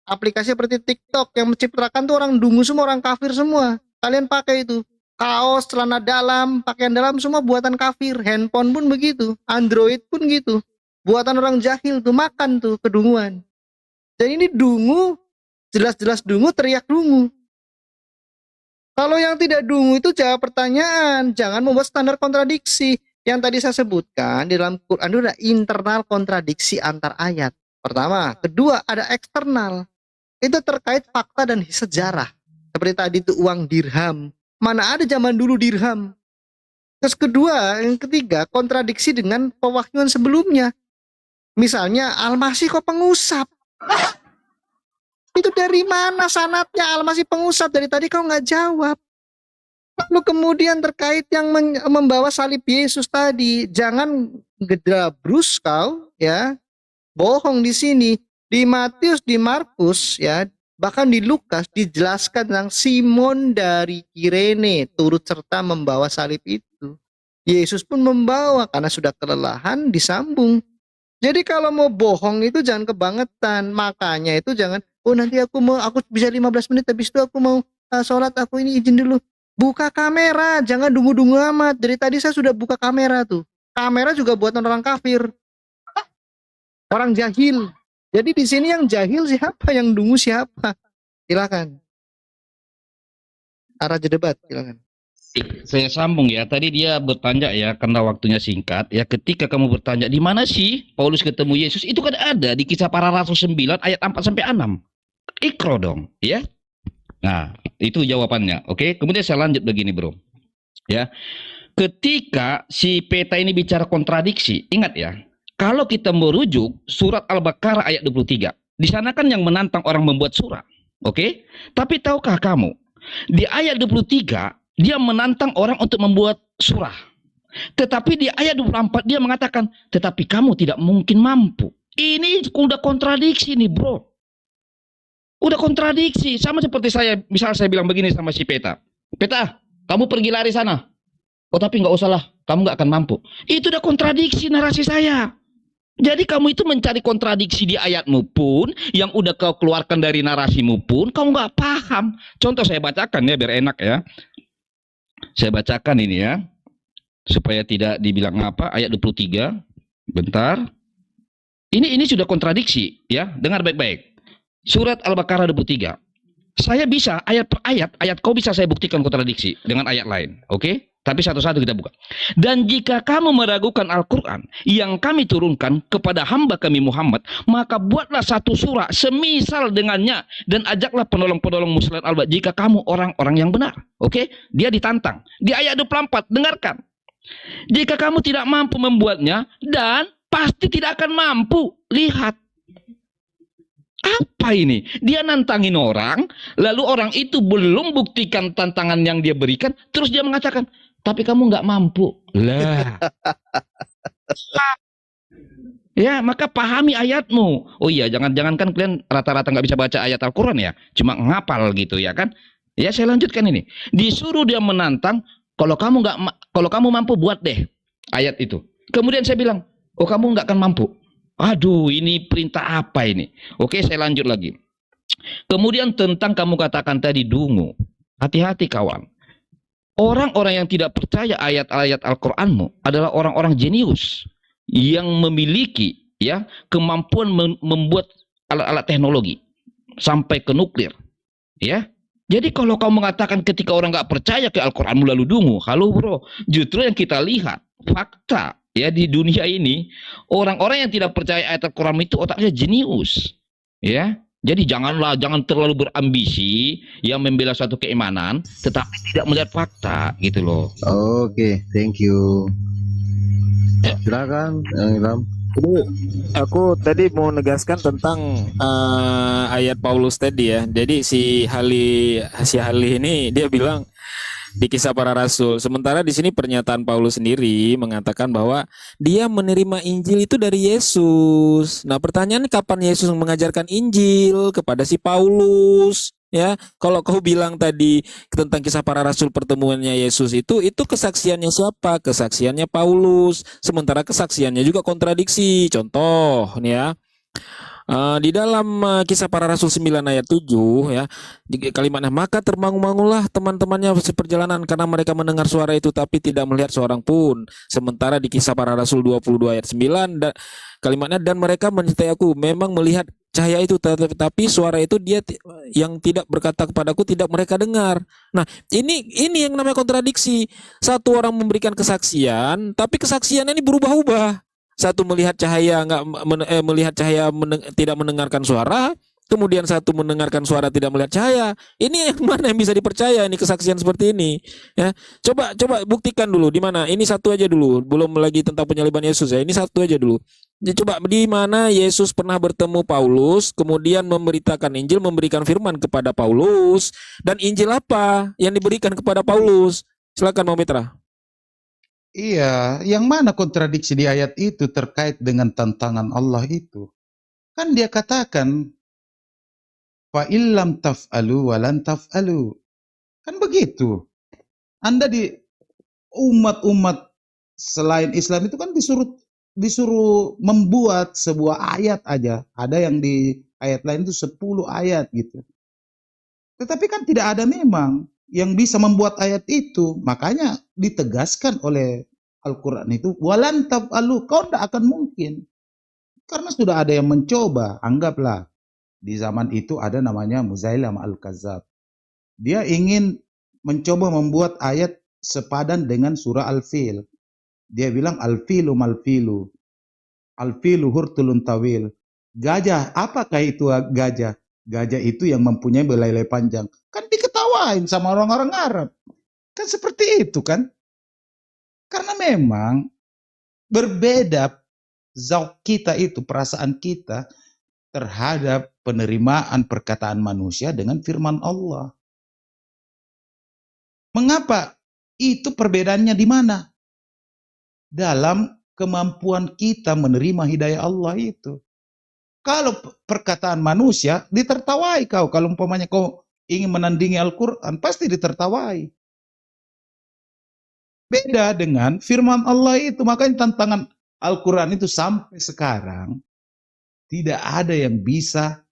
aplikasi seperti TikTok, yang menciptakan tuh orang dungu semua, orang kafir semua. Kalian pakai itu. Kaos, celana dalam, pakaian dalam semua buatan kafir. Handphone pun begitu. Android pun gitu. Buatan orang jahil tuh, makan tuh kedunguan. Dan ini dungu, jelas-jelas dungu, teriak dungu. Kalau yang tidak dungu itu jawab pertanyaan, jangan membuat standar kontradiksi. Yang tadi saya sebutkan di dalam Quran itu ada internal kontradiksi antar ayat. Pertama, kedua ada eksternal. Itu terkait fakta dan sejarah. Seperti tadi itu uang dirham. Mana ada zaman dulu dirham. Terus kedua, yang ketiga kontradiksi dengan pewahyuan sebelumnya. Misalnya Al-Masih kok pengusap. Itu dari mana sanatnya Al-Masih pengusap? Dari tadi kau nggak jawab. Lalu kemudian terkait yang membawa salib Yesus tadi, jangan gedabrus kau ya, bohong di sini. Di Matius, di Markus ya, bahkan di Lukas dijelaskan tentang Simon dari Kirene turut serta membawa salib itu. Yesus pun membawa karena sudah kelelahan disambung. Jadi kalau mau bohong itu jangan kebangetan. Makanya itu jangan, oh nanti aku bisa 15 menit habis itu aku mau sholat, aku ini izin dulu. Buka kamera, jangan dungu-dungu amat. Dari tadi saya sudah buka kamera tuh. Kamera juga buatan orang kafir. Orang jahil. Jadi di sini yang jahil siapa, yang dungu siapa? Silakan. Raja Debat, silakan. Saya sambung ya. Tadi dia bertanya ya, karena waktunya singkat. Ya, ketika kamu bertanya di mana sih Paulus ketemu Yesus, itu kan ada di Kisah Para Rasul 9 ayat 4 sampai 6. Ikro dong, ya. Nah, itu jawabannya. Oke, kemudian saya lanjut begini, Bro. Ya. Ketika si Peta ini bicara kontradiksi, ingat ya. Kalau kita merujuk surat Al-Baqarah ayat 23, di sana kan yang menantang orang membuat surah. Oke? Tapi tahukah kamu, di ayat 23 dia menantang orang untuk membuat surah. Tetapi di ayat 24 dia mengatakan, tetapi kamu tidak mungkin mampu. Ini udah kontradiksi nih, Bro. Udah kontradiksi. Sama seperti saya, misal saya bilang begini sama si Peta. Peta, kamu pergi lari sana. Oh tapi nggak usah lah, kamu nggak akan mampu. Itu udah kontradiksi narasi saya. Jadi kamu itu mencari kontradiksi di ayatmu pun, yang udah kau keluarkan dari narasimu pun, kamu nggak paham. Contoh saya bacakan ya, biar enak ya. Saya bacakan ini ya, supaya tidak dibilang apa, ayat 23. Bentar. Ini sudah kontradiksi ya, dengar baik-baik. Surat Al-Baqarah 23. Saya bisa ayat per ayat kau bisa saya buktikan kontradiksi dengan ayat lain. Oke? Tapi satu-satu kita buka. Dan jika kamu meragukan Al-Quran yang kami turunkan kepada hamba kami Muhammad, maka buatlah satu surah semisal dengannya dan ajaklah penolong-penolong muslimin alba jika kamu orang-orang yang benar. Oke? Dia ditantang. Di ayat 24, dengarkan. Jika kamu tidak mampu membuatnya, dan pasti tidak akan mampu. Lihat. Apa ini? Dia nantangin orang, lalu orang itu belum buktikan tantangan yang dia berikan, terus dia mengatakan, tapi kamu nggak mampu. Lah. Ya, maka pahami ayatmu. Oh iya, jangan-jangan kan kalian rata-rata nggak bisa baca ayat Al-Quran ya, cuma ngapal gitu ya kan? Ya, saya lanjutkan ini. Disuruh dia menantang, kalau kamu mampu buat deh ayat itu. Kemudian saya bilang, oh kamu nggak akan mampu. Aduh, ini perintah apa ini? Oke, saya lanjut lagi. Kemudian tentang kamu katakan tadi dungu. Hati-hati kawan. Orang-orang yang tidak percaya ayat-ayat Al-Quranmu adalah orang-orang jenius yang memiliki ya kemampuan membuat alat-alat teknologi sampai ke nuklir. Ya, jadi kalau kamu mengatakan ketika orang nggak percaya ke Al-Quranmu lalu dungu, halo bro, justru yang kita lihat fakta ya di dunia ini, orang-orang yang tidak percaya ayat Al-Quran itu otaknya jenius, ya. Jadi jangan terlalu berambisi yang membela suatu keimanan, tetapi tidak melihat fakta gitu loh. Oke, thank you. Silakan, Ilham. Jadi aku tadi mau menegaskan tentang ayat Paulus tadi ya. Jadi si Hali ini dia bilang di Kisah Para Rasul. Sementara di sini pernyataan Paulus sendiri mengatakan bahwa dia menerima Injil itu dari Yesus. Nah, pertanyaannya kapan Yesus mengajarkan Injil kepada si Paulus? Ya, kalau kau bilang tadi tentang Kisah Para Rasul pertemuannya Yesus itu kesaksiannya siapa? Kesaksiannya Paulus. Sementara kesaksiannya juga kontradiksi. Contoh, nih ya. Di dalam Kisah Para Rasul 9 ayat 7 ya, di kalimatnya, maka termangu-mangulah teman-temannya seperjalanan karena mereka mendengar suara itu tapi tidak melihat seorang pun. Sementara di Kisah Para Rasul 22 ayat 9 kalimatnya, dan mereka menyertai aku, memang melihat cahaya itu tetapi suara itu dia yang tidak berkata kepadaku tidak mereka dengar. Nah, ini yang namanya kontradiksi. Satu orang memberikan kesaksian tapi kesaksiannya ini berubah-ubah. Satu melihat cahaya tidak mendengarkan suara, kemudian satu mendengarkan suara tidak melihat cahaya. Ini yang mana yang bisa dipercaya ini kesaksian seperti ini? Ya, coba buktikan dulu di mana. Ini satu aja dulu, belum lagi tentang penyaliban Yesus ya. Ini satu aja dulu. Jadi coba di mana Yesus pernah bertemu Paulus, kemudian memberitakan Injil, memberikan firman kepada Paulus, dan Injil apa yang diberikan kepada Paulus? Silakan Mau Mitra. Iya, yang mana kontradiksi di ayat itu terkait dengan tantangan Allah itu? Kan dia katakan, fa illam taf'alu wa lan taf'alu. Kan begitu. Anda di umat-umat selain Islam itu kan disuruh membuat sebuah ayat aja. Ada yang di ayat lain itu 10 ayat gitu. Tetapi kan tidak ada memang yang bisa membuat ayat itu. Makanya ditegaskan oleh Al-Quran itu, walan taf'alu, kau tidak akan mungkin. Karena sudah ada yang mencoba. Anggaplah di zaman itu ada namanya Muzailam Al-Kazab. Dia ingin mencoba membuat ayat sepadan dengan surah Al-Fil. Dia bilang al-filu mal-filu, al-filu hurtulun tawil. Gajah, apakah itu gajah? Gajah itu yang mempunyai belalai panjang. Kan diketawain sama orang-orang Arab. Kan seperti itu kan. Karena memang berbeda zauq kita itu, perasaan kita terhadap penerimaan perkataan manusia dengan firman Allah. Mengapa? Itu perbedaannya di mana? Dalam kemampuan kita menerima hidayah Allah itu. Kalau perkataan manusia ditertawai kau. Kalau umpamanya kau ingin menandingi Al-Quran, pasti ditertawai. Beda dengan firman Allah itu. Makanya tantangan Al-Quran itu sampai sekarang tidak ada yang bisa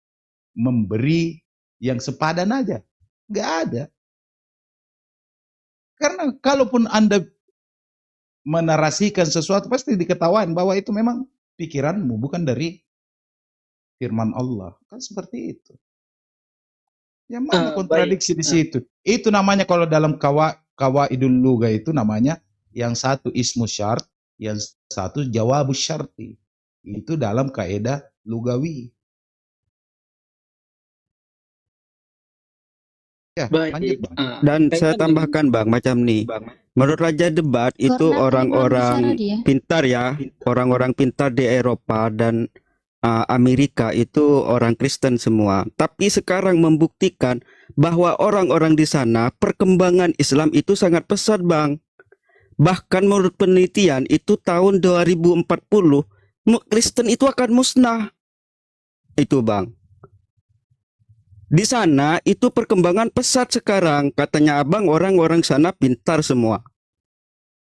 memberi yang sepadan aja. Nggak ada. Karena kalaupun Anda menarasikan sesuatu, pasti diketawain bahwa itu memang pikiranmu, bukan dari firman Allah. Kan seperti itu. Yang mana kontradiksi di situ? Itu namanya kalau dalam kawaidul lugha itu namanya yang satu ismu syart, yang satu jawabus syarti. Itu dalam kaidah lugawi. Ya, Baik. lanjut, Bang. Dan saya tambahkan Bang, macam nih. Menurut Raja Debat itu Karena orang-orang bicara dia. pintar ya, orang-orang pintar di Eropa dan Amerika itu orang Kristen semua. Tapi sekarang membuktikan bahwa orang-orang di sana perkembangan Islam itu sangat pesat, Bang. Bahkan menurut penelitian itu tahun 2040 Kristen itu akan musnah. Itu, Bang. Di sana itu perkembangan pesat sekarang. Katanya Abang orang-orang sana pintar semua.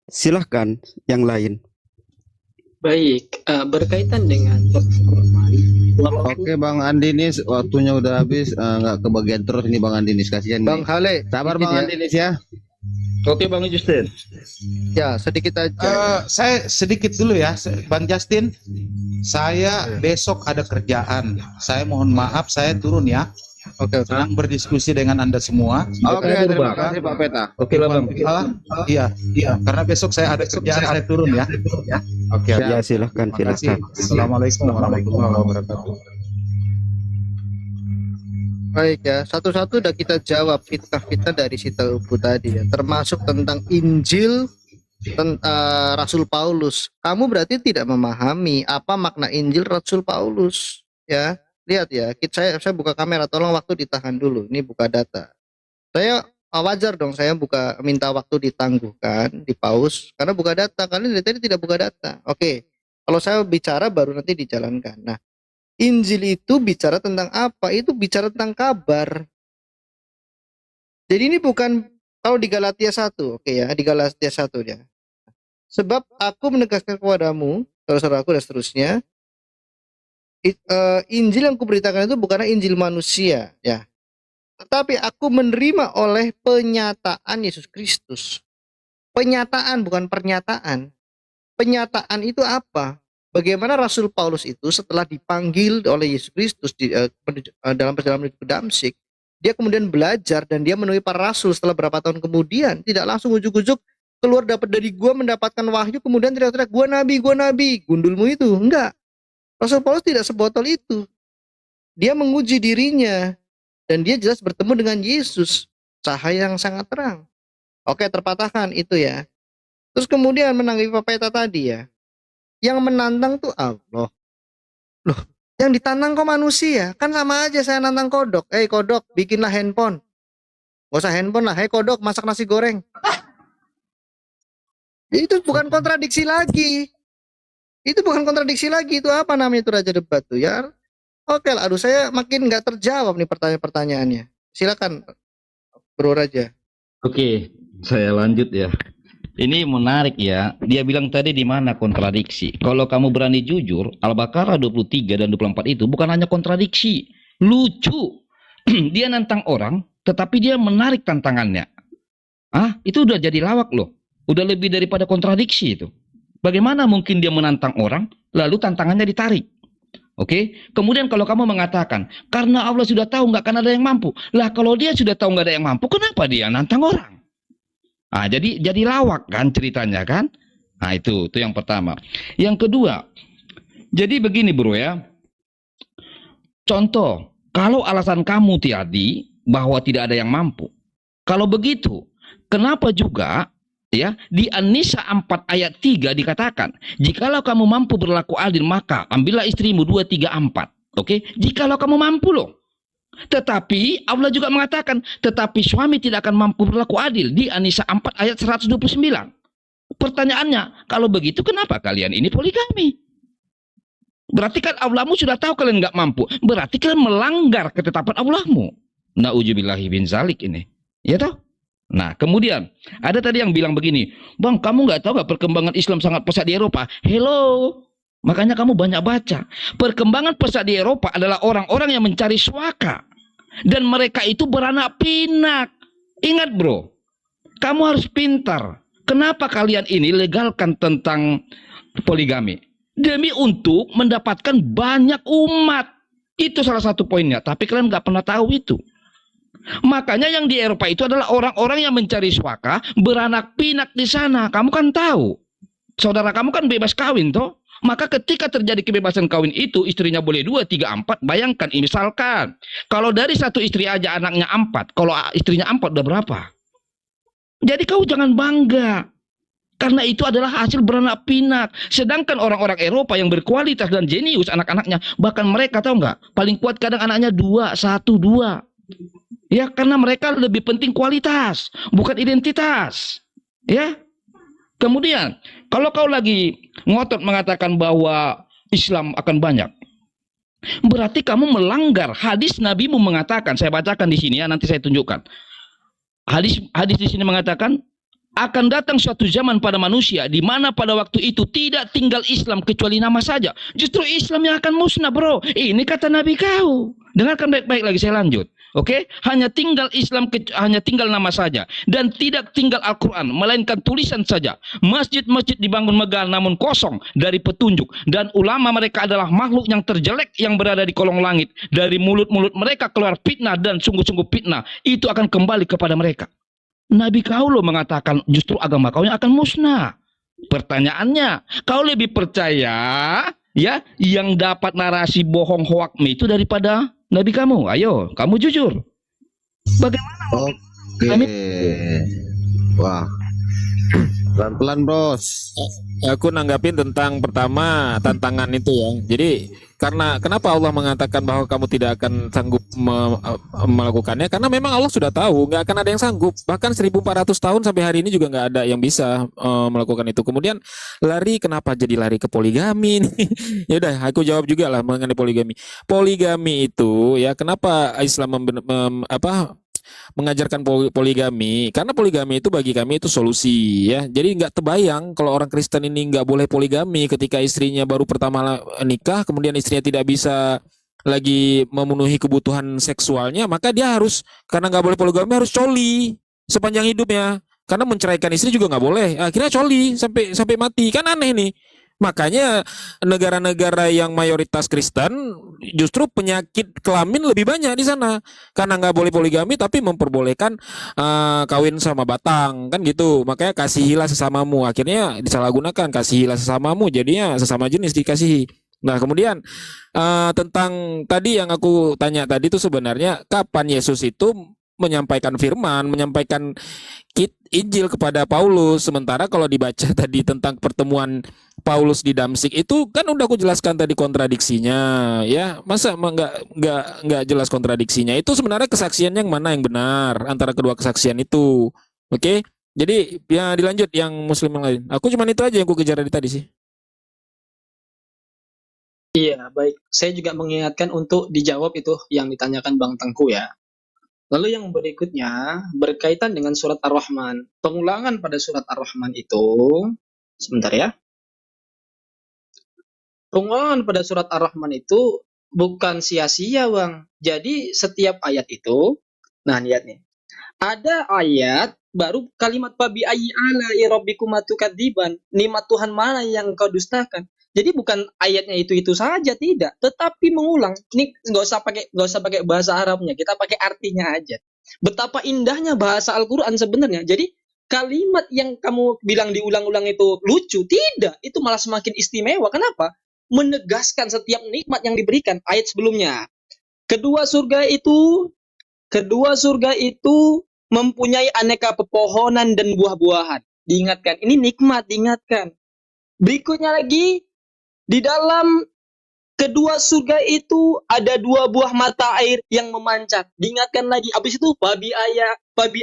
Silahkan yang lain. Baik, berkaitan dengan Oke Bang Andinis, waktunya udah habis, nggak kebagian terus ini Bang Andinis, kasihan Bang nih. Hale, Sabar izin Bang ya. Andinis ya. Oke Bang Justin. Ya, sedikit aja. Saya sedikit dulu ya, Bang Justin. Saya besok ada kerjaan. Saya mohon maaf, saya turun ya. Oke. Senang berdiskusi dengan Anda semua. Oke, terima kasih Pak Peta. Oke lah bang. Iya, karena besok saya ada kerjaan, saya turun ya. Oke, Ya, silahkan, terima kasih. silahkan. Assalamualaikum warahmatullahi wabarakatuh. Baik ya, satu-satu udah kita jawab fitnah-fitnah dari si Taubu tadi ya, termasuk tentang Injil, Rasul Paulus. Kamu berarti tidak memahami apa makna Injil Rasul Paulus ya. Lihat ya, saya buka kamera, tolong waktu ditahan dulu. Ini buka data. Saya wajar dong saya minta waktu ditangguhkan, di pause karena buka data. Kalian dari tadi tidak buka data. Oke. Kalau saya bicara baru nanti dijalankan. Nah, Injil itu bicara tentang apa? Itu bicara tentang kabar. Jadi ini bukan kalau di Galatia 1, oke ya, di Galatia 1 ya. Sebab aku menegaskan kepadamu, saudara-saudaraku dan seterusnya, Injil yang kuberitakan itu bukanlah Injil manusia, ya. Tetapi aku menerima oleh penyataan Yesus Kristus. Penyataan bukan pernyataan. Penyataan itu apa? Bagaimana Rasul Paulus itu setelah dipanggil oleh Yesus Kristus dalam perjalanan menuju ke Damsyik, dia kemudian belajar dan dia menemui para rasul setelah berapa tahun kemudian, tidak langsung ujuk-ujuk keluar dapat dari gua mendapatkan wahyu kemudian teriak-teriak gua nabi, gundulmu itu. Enggak. Rasul Paulus tidak sebotol itu. Dia menguji dirinya dan dia jelas bertemu dengan Yesus, cahaya yang sangat terang. Oke, terpatahkan itu ya. Terus kemudian menanggapi Pak Peta tadi ya. Yang menantang tuh Allah. Loh, yang ditantang kok manusia? Kan sama aja saya nantang kodok. Kodok, bikinlah handphone. Gak usah handphone lah. Kodok, masak nasi goreng. Itu bukan kontradiksi lagi. Itu bukan kontradiksi lagi. Itu apa namanya itu Raja Debat tuh ya? Oke lah, aduh saya makin nggak terjawab nih pertanyaan-pertanyaannya. Silakan Bro Raja. Oke, saya lanjut ya. Ini menarik ya. Dia bilang tadi di mana kontradiksi. Kalau kamu berani jujur, Al-Baqarah 23 dan 24 itu bukan hanya kontradiksi. Lucu. Dia nantang orang, tetapi dia menarik tantangannya. Itu udah jadi lawak loh. Udah lebih daripada kontradiksi itu. Bagaimana mungkin dia menantang orang, lalu tantangannya ditarik? Oke, kemudian kalau kamu mengatakan, karena Allah sudah tahu nggak akan ada yang mampu. Lah kalau dia sudah tahu nggak ada yang mampu, kenapa dia nantang orang? Jadi lawak kan ceritanya kan? Itu yang pertama. Yang kedua, jadi begini bro ya. Contoh, kalau alasan kamu Tiadi bahwa tidak ada yang mampu. Kalau begitu, kenapa juga ya di An-Nisa 4 ayat 3 dikatakan, jikalau kamu mampu berlaku adil maka ambillah istrimu 2, 3, 4. Oke, jikalau kamu mampu loh. Tetapi Allah juga mengatakan, tetapi suami tidak akan mampu berlaku adil di An-Nisa 4 ayat 129. Pertanyaannya, kalau begitu kenapa kalian ini poligami? Berarti kan Allahmu sudah tahu kalian nggak mampu. Berarti kalian melanggar ketetapan Allahmu. Na'udzubillahi bin zalik ini. Ya toh? Nah, kemudian ada tadi yang bilang begini, Bang, kamu nggak tahu nggak perkembangan Islam sangat pesat di Eropa? Hello, makanya kamu banyak baca. Perkembangan pesat di Eropa adalah orang-orang yang mencari suaka, dan mereka itu beranak pinak. Ingat bro, kamu harus pintar. Kenapa kalian ini legalkan tentang poligami? Demi untuk mendapatkan banyak umat. Itu salah satu poinnya. Tapi kalian nggak pernah tahu itu. Makanya yang di Eropa itu adalah orang-orang yang mencari suaka, beranak pinak di sana. Kamu kan tahu, saudara kamu kan bebas kawin toh. Maka ketika terjadi kebebasan kawin itu, istrinya boleh 2, 3, 4. Bayangkan, misalkan kalau dari satu istri aja anaknya 4, kalau istrinya 4 udah berapa? Jadi kau jangan bangga, karena itu adalah hasil beranak pinak. Sedangkan orang-orang Eropa yang berkualitas dan jenius anak-anaknya, bahkan mereka tahu nggak, paling kuat kadang anaknya 2, 1, 2. Ya, karena mereka lebih penting kualitas, bukan identitas. Ya. Kemudian, kalau kau lagi ngotot mengatakan bahwa Islam akan banyak, berarti kamu melanggar hadis Nabimu mengatakan. Saya bacakan di sini ya, nanti saya tunjukkan. Hadis di sini mengatakan, akan datang suatu zaman pada manusia di mana pada waktu itu tidak tinggal Islam kecuali nama saja. Justru Islam yang akan musnah, bro. Ini kata Nabi kau. Dengarkan baik-baik lagi, saya lanjut. Oke, hanya tinggal Islam, hanya tinggal nama saja, dan tidak tinggal Al-Quran, melainkan tulisan saja. Masjid-masjid dibangun megah namun kosong dari petunjuk, dan ulama mereka adalah makhluk yang terjelek yang berada di kolong langit. Dari mulut-mulut mereka keluar fitnah, dan sungguh-sungguh fitnah itu akan kembali kepada mereka. Nabi kau loh mengatakan justru agama kau yang akan musnah. Pertanyaannya, kau lebih percaya ya yang dapat narasi bohong hoakmi itu daripada Nabi kamu? Ayo, kamu jujur. Bagaimana? Oke. Kami- Wah. Pelan-pelan, Bros. Aku nanggapin tentang pertama tantangan itu ya. Jadi karena kenapa Allah mengatakan bahwa kamu tidak akan sanggup melakukannya? Karena memang Allah sudah tahu nggak akan ada yang sanggup. Bahkan 1400 tahun sampai hari ini juga nggak ada yang bisa melakukan itu. Kemudian kenapa jadi lari ke poligami? Ya udah, aku jawab juga lah mengenai poligami. Poligami itu ya kenapa Islam mengajarkan poligami, karena poligami itu bagi kami itu solusi ya. Jadi nggak terbayang kalau orang Kristen ini nggak boleh poligami ketika istrinya baru pertama nikah, kemudian istrinya tidak bisa lagi memenuhi kebutuhan seksualnya, maka dia harus, karena nggak boleh poligami, harus coli sepanjang hidupnya. Karena menceraikan istri juga nggak boleh, akhirnya coli sampai mati, kan aneh nih. Makanya negara-negara yang mayoritas Kristen justru penyakit kelamin lebih banyak di sana, karena nggak boleh poligami tapi memperbolehkan kawin sama batang kan gitu. Makanya kasihilah sesamamu, akhirnya disalahgunakan, kasihilah sesamamu jadinya sesama jenis dikasihi. Nah kemudian tentang tadi yang aku tanya tadi itu sebenarnya kapan Yesus itu menyampaikan firman, menyampaikan Injil kepada Paulus. Sementara kalau dibaca tadi tentang pertemuan Paulus di Damsik itu kan udah aku jelaskan tadi kontradiksinya ya. Masa nggak jelas kontradiksinya? Itu sebenarnya kesaksian yang mana yang benar antara kedua kesaksian itu. Oke? Jadi ya dilanjut yang muslim yang lain. Aku cuma itu aja yang aku kejar dari tadi sih. Iya, baik. Saya juga mengingatkan untuk dijawab itu yang ditanyakan Bang Tengku ya. Lalu yang berikutnya berkaitan dengan surat Ar-Rahman. Pengulangan pada surat Ar-Rahman itu, sebentar ya. Pengulangan pada surat Ar-Rahman itu bukan sia-sia, Bang. Jadi setiap ayat itu, nah lihat nih. Ada ayat baru kalimat fabi ayyi ala'i rabbikuma tukadziban. Nikmat Tuhan mana yang kau dustakan? Jadi bukan ayatnya itu saja, tidak, tetapi mengulang. Ini nggak usah pakai bahasa Arabnya, kita pakai artinya aja. Betapa indahnya bahasa Al-Qur'an sebenarnya. Jadi kalimat yang kamu bilang diulang-ulang itu lucu, tidak, itu malah semakin istimewa. Kenapa? Menegaskan setiap nikmat yang diberikan. Ayat sebelumnya. Kedua surga itu mempunyai aneka pepohonan dan buah-buahan. Diingatkan, ini nikmat, diingatkan. Berikutnya lagi, di dalam kedua surga itu ada 2 buah mata air yang memancar. Diingatkan lagi. Habis itu babi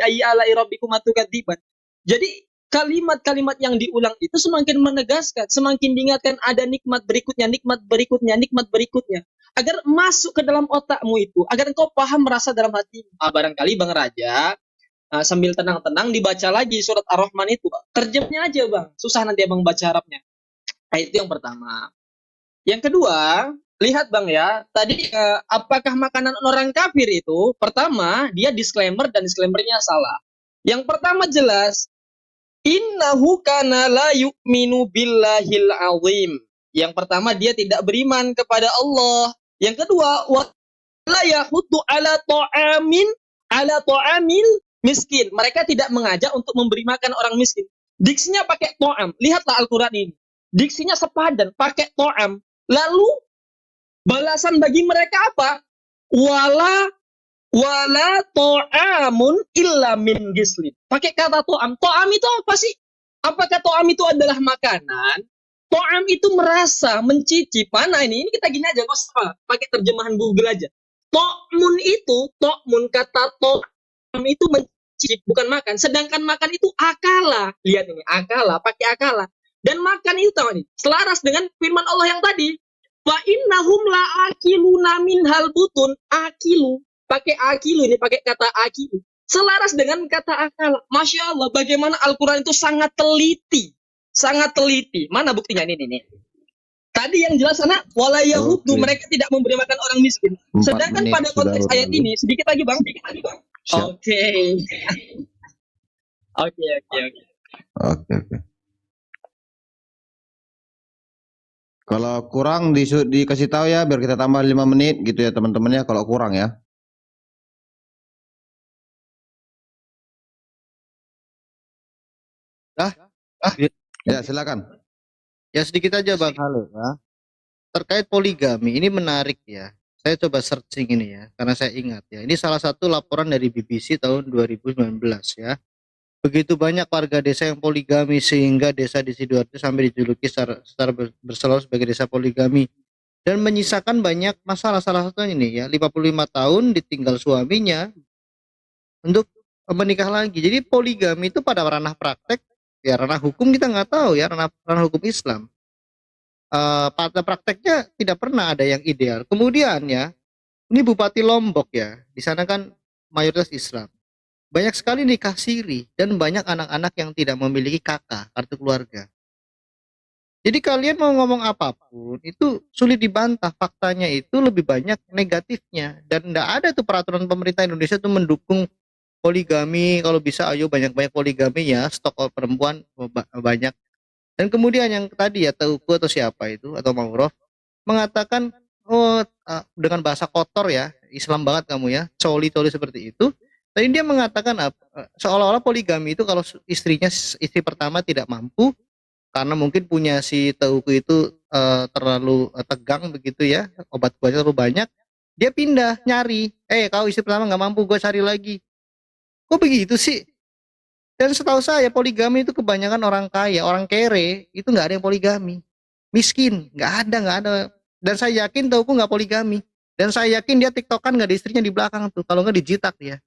ayyi ala'i rabbikuma tukadziban. Jadi kalimat-kalimat yang diulang itu semakin menegaskan, semakin diingatkan ada nikmat berikutnya, nikmat berikutnya, nikmat berikutnya. Agar masuk ke dalam otakmu itu, agar engkau paham merasa dalam hati. Barangkali Bang Raja sambil tenang-tenang dibaca lagi surat Ar-Rahman itu. Terjemahnya aja, Bang. Susah nanti Abang baca Arabnya. Nah, itu yang pertama. Yang kedua, lihat Bang ya, tadi apakah makanan orang kafir itu? Pertama, dia disclaimer dan disclaimernya salah. Yang pertama jelas, innahu kana la yu'minu billahil azim. Yang pertama, dia tidak beriman kepada Allah. Yang kedua, wa la yahuddu ala ta'amil miskin. Mereka tidak mengajak untuk memberi makan orang miskin. Diksinya pakai to'am. Lihatlah Al-Quran ini. Diksinya sepadan, pakai to'am. Lalu balasan bagi mereka apa? Wala to'amun illa min gislin. Pakai kata to'am. To'am itu apa sih? Apakah to'am itu adalah makanan? To'am itu merasa, mencicip. Mana ini? Ini kita gini aja, pakai terjemahan Google aja. To'mun kata to'am itu mencicip, bukan makan. Sedangkan makan itu akala. Lihat ini, akala, pakai akala. Dan makan itu tahu nih, selaras dengan firman Allah yang tadi. Fa innahum la akiluna minhal butun. Akilu, pakai akilu ini, pakai kata akilu. Selaras dengan kata akal. Masya Allah, bagaimana Al-Quran itu sangat teliti. Sangat teliti. Mana buktinya? Ini. Tadi yang jelas anak wala yahudu, Oke. mereka tidak memberi makan orang miskin. 4 Sedangkan menit pada konteks sudah ayat berlalu. ini sedikit lagi bang. Siap. Oke. Oke. Oke. Kalau kurang dikasih tahu ya, biar kita tambah 5 menit gitu ya teman-teman ya, kalau kurang ya. Ya silakan. Ya sedikit aja Bang Halo ya. Terkait poligami ini menarik ya. Saya coba searching ini ya, karena saya ingat ya. Ini salah satu laporan dari BBC tahun 2019 ya. Begitu banyak warga desa yang poligami sehingga desa di Sidoarjo sampai dijuluki secara berselawar sebagai desa poligami dan menyisakan banyak masalah. Salah satunya ini ya, 55 tahun ditinggal suaminya untuk menikah lagi. Jadi poligami itu pada ranah praktek ya, ranah hukum kita nggak tahu ya, ranah hukum Islam. Pada prakteknya tidak pernah ada yang ideal. Kemudian ya, ini Bupati Lombok ya, di sana kan mayoritas Islam. Banyak sekali nikah siri dan banyak anak-anak yang tidak memiliki kakak, kartu keluarga. Jadi kalian mau ngomong apapun, itu sulit dibantah. Faktanya itu lebih banyak negatifnya. Dan tidak ada tuh peraturan pemerintah Indonesia tuh mendukung poligami. Kalau bisa ayo banyak-banyak poligami ya, stok perempuan banyak. Dan kemudian yang tadi ya Teuku atau siapa itu atau Maurov mengatakan dengan bahasa kotor ya, Islam banget kamu ya, coli seperti itu. Tadi dia mengatakan seolah-olah poligami itu kalau istri pertama tidak mampu karena mungkin punya si Teuku itu terlalu tegang begitu ya, obat kuatnya terlalu banyak, dia pindah nyari. Kau istri pertama nggak mampu, gue cari lagi. Kok begitu sih? Dan setahu saya poligami itu kebanyakan orang kaya, orang kere itu nggak ada yang poligami. Miskin, nggak ada. Dan saya yakin Teuku nggak poligami. Dan saya yakin dia tiktokan nggak ada istrinya di belakang tuh. Kalau nggak dijitak dia.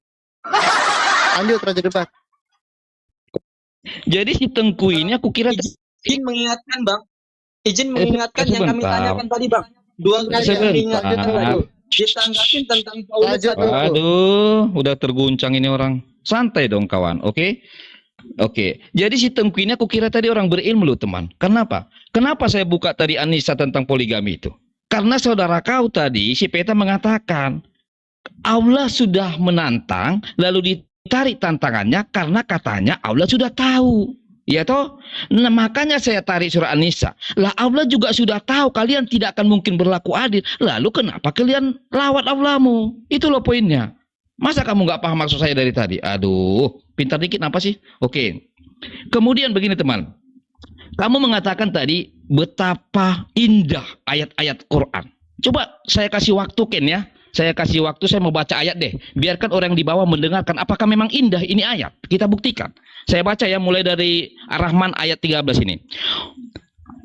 Lanjut Raja Debat. Jadi si Tengku ini aku kira Izin mengingatkan bang. Izin mengingatkan yang kami sebentar. tanyakan tadi bang. 2 kali Sebentar. mengingatkan tadi. Ditanggapin tentang Paulus. Lanjut, Bang. Aduh, udah terguncang ini orang. Santai dong kawan, oke? Oke, jadi si Tengku ini aku kira tadi orang berilmu loh teman. Kenapa? Kenapa saya buka tadi Anissa tentang poligami itu? Karena saudara kau tadi, si Peta mengatakan Allah sudah menantang, lalu ditarik tantangannya karena katanya Allah sudah tahu. Ya toh? Nah, makanya saya tarik surah An-Nisa. Lah Allah juga sudah tahu kalian tidak akan mungkin berlaku adil. Lalu kenapa kalian lawat Allahmu? Itu loh poinnya. Masa kamu nggak paham maksud saya dari tadi? Aduh, pintar dikit apa sih? Oke. Kemudian begini teman. Kamu mengatakan tadi betapa indah ayat-ayat Quran. Coba saya kasih waktu Ken ya. Saya kasih waktu, saya mau baca ayat deh. Biarkan orang di bawah mendengarkan apakah memang indah ini ayat. Kita buktikan. Saya baca ya mulai dari Ar-Rahman ayat 13 ini.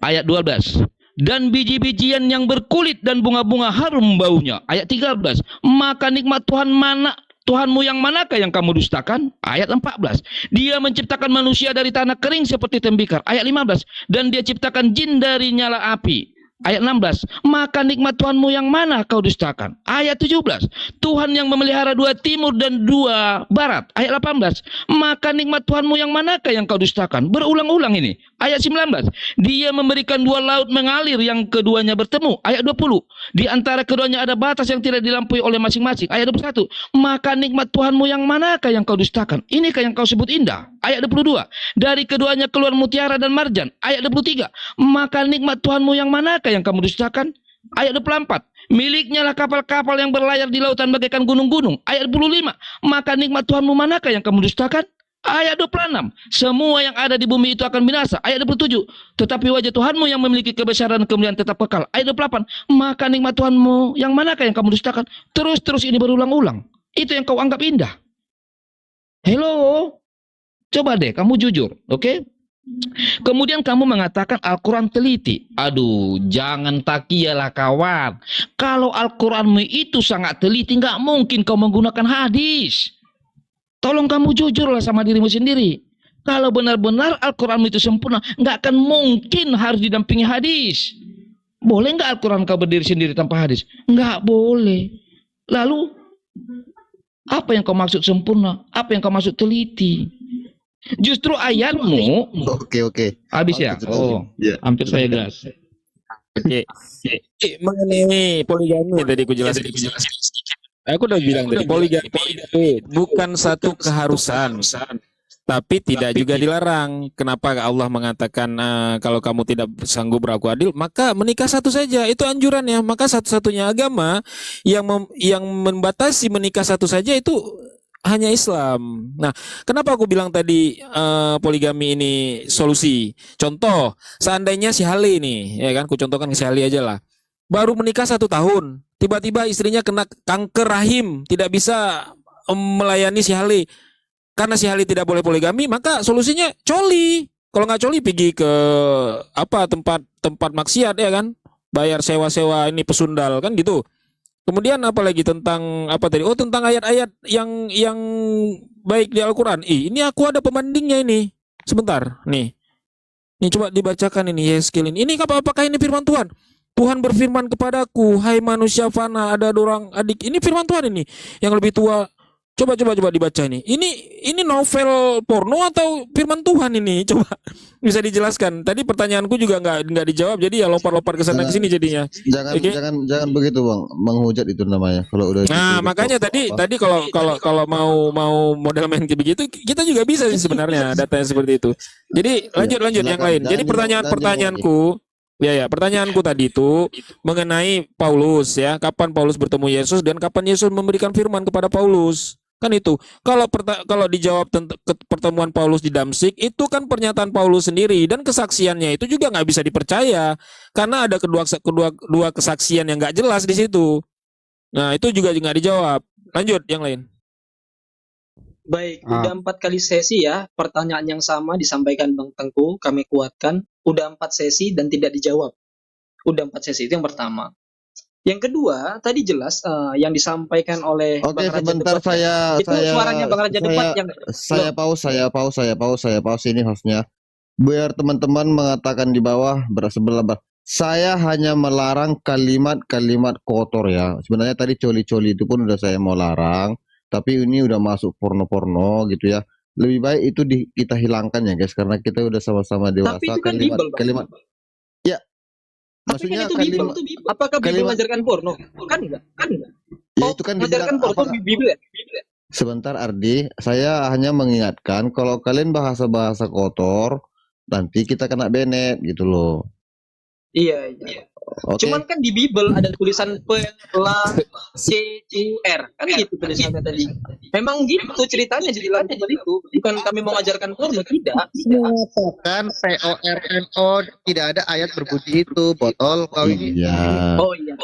Ayat 12. Dan biji-bijian yang berkulit dan bunga-bunga harum baunya. Ayat 13. Maka nikmat Tuhanmu yang manakah yang kamu dustakan? Ayat 14. Dia menciptakan manusia dari tanah kering seperti tembikar. Ayat 15. Dan dia ciptakan jin dari nyala api. Ayat 16. Maka nikmat Tuhanmu yang mana kau dustakan? Ayat 17. Tuhan yang memelihara 2 timur dan 2 barat. Ayat 18. Maka nikmat Tuhanmu yang manakah yang kau dustakan? Berulang-ulang ini. Ayat 19. Dia memberikan 2 laut mengalir yang keduanya bertemu. Ayat 20. Di antara keduanya ada batas yang tidak dilampaui oleh masing-masing. Ayat 21. Maka nikmat Tuhanmu yang manakah yang kau dustakan? Inikah yang kau sebut indah? Ayat 22. Dari keduanya keluar mutiara dan marjan. Ayat 23. Maka nikmat Tuhanmu yang manakah yang kamu dustakan? Ayat 24. Miliknya lah kapal-kapal yang berlayar di lautan bagaikan gunung-gunung. Ayat 25. Maka nikmat Tuhanmu manakah yang kamu dustakan? Ayat 26. Semua yang ada di bumi itu akan binasa. Ayat 27. Tetapi wajah Tuhanmu yang memiliki kebesaran dan kemuliaan tetap kekal. Ayat 28. Maka nikmat Tuhanmu yang manakah yang kamu dustakan? Terus ini berulang-ulang. Itu yang kau anggap indah. Hello. Coba deh kamu jujur, oke? Kemudian kamu mengatakan Al-Quran teliti. Aduh, jangan takiyalah kawan. Kalau Al-Quranmu itu sangat teliti, nggak mungkin kau menggunakan hadis. Tolong kamu jujurlah sama dirimu sendiri. Kalau benar-benar Al-Quranmu itu sempurna, nggak akan mungkin harus didampingi hadis. Boleh nggak Al-Quran kau berdiri sendiri tanpa hadis? Nggak boleh. Lalu, apa yang kau maksud sempurna? Apa yang kau maksud teliti? Justru ayatmu Oke. habis ya. Oh, Ya. hampir saya gas. Oke. Mengenai poligami tadi aku jelasin. Aku udah bilang tadi poligami itu bukan satu keharusan, tapi tidak juga dilarang. Kenapa Allah mengatakan kalau kamu tidak sanggup berlaku adil, maka menikah satu saja. Itu anjurannya. Maka satu-satunya agama yang membatasi menikah satu saja itu hanya Islam. Nah, kenapa aku bilang tadi poligami ini solusi? Contoh, seandainya si Hali ini, ya kan, aku contohkan si Hali aja lah. Baru menikah 1 tahun, tiba-tiba istrinya kena kanker rahim, tidak bisa melayani si Hali. Karena si Hali tidak boleh poligami, maka solusinya coli. Kalau nggak coli, pergi ke tempat maksiat, ya kan, bayar sewa-sewa ini pesundal kan gitu. Kemudian apa lagi tentang apa tadi? Oh, tentang ayat-ayat yang baik di Al-Qur'an. Ini aku ada pembandingnya ini. Sebentar, nih. Nih coba dibacakan ini Yeskel ini. Ini apakah ini firman Tuhan? Tuhan berfirman kepadaku, hai manusia fana, ada orang adik. Ini firman Tuhan ini yang lebih tua. Coba dibaca ini. Ini novel porno atau firman Tuhan ini? Coba bisa dijelaskan. Tadi pertanyaanku juga nggak dijawab, jadi ya lompat-lompat ke sana ke sini jadinya. Jangan Oke. jangan begitu bang, menghujat itu namanya. Kalau udah Nah, makanya tadi kalau mau model main kayak begitu, kita juga bisa sih sebenarnya datanya seperti itu. Jadi lanjut yang silakan. lain. Jadi Jangan pertanyaanku pertanyaanku tadi itu mengenai Paulus ya, kapan Paulus bertemu Yesus dan kapan Yesus memberikan firman kepada Paulus. Kan itu. Kalau dijawab pertemuan Paulus di Damsik, itu kan pernyataan Paulus sendiri dan kesaksiannya itu juga nggak bisa dipercaya karena ada kedua kesaksian yang nggak jelas di situ. Nah, itu juga nggak dijawab. Lanjut yang lain. Baik, udah 4 kali sesi ya, pertanyaan yang sama disampaikan Bang Tengku, kami kuatkan. Udah 4 sesi dan tidak dijawab. Udah 4 sesi, itu yang pertama. Yang kedua, tadi jelas yang disampaikan oleh Oke, Bang Raja sebentar Debat ya. Itu suaranya Bang Raja Debat yang saya pause ini hostnya. Biar teman-teman mengatakan di bawah bersebelah. Saya hanya melarang kalimat-kalimat kotor ya. Sebenarnya tadi coli-coli itu pun udah saya mau larang, tapi ini udah masuk porno-porno gitu ya. Lebih baik itu kita hilangkan ya guys, karena kita udah sama-sama dewasa. Tapi itu kan Bible, Bang. Kalimat, ya, Tapi kan maksudnya itu Bible. Apakah Bible kalimat- mengajarkan porno? Kan enggak. ya Oh, itu kan mengajarkan dibilang porno apa? Bible ya? Sebentar Ardi, saya hanya mengingatkan kalau kalian bahasa-bahasa kotor, nanti kita kena banet gitu loh. Iya. Oke. Cuman kan di Bible ada tulisan PLACUR. Kan gitu tulisannya tadi. Memang gitu ceritanya di dalam Bible itu. Bukan kami mau mengajarkan porno, tidak. Mengatakan PORNO, tidak ada ayat berbunyi itu botol kau ini. Iya. Oh iya.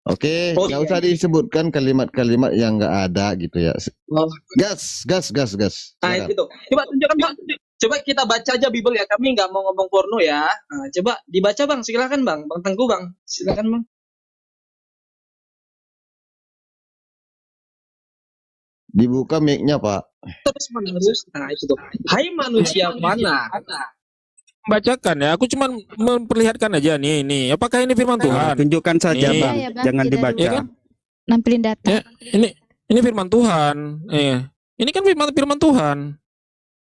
Oke, Oh, nggak iya. usah disebutkan kalimat-kalimat yang nggak ada gitu ya. Oh. Gas. Nah, Silakan. itu. Coba tunjukkan Bang. Coba kita baca aja Bible ya. Kami nggak mau ngomong porno ya. Nah, coba dibaca Bang. Silakan Bang. Bang Tengku Bang. Silakan Bang. Dibuka mic-nya Pak. Terus menerus. Nah itu tuh. Hai manusia mana? Bacakan ya. Aku cuma memperlihatkan aja nih. Apakah ini firman Tuhan? Tunjukkan saja Nih. bang, Iya, Bang. jangan Tidak dibaca. Ya kan? Nampilin data. Ya, ini firman Tuhan. Ini kan firman Tuhan.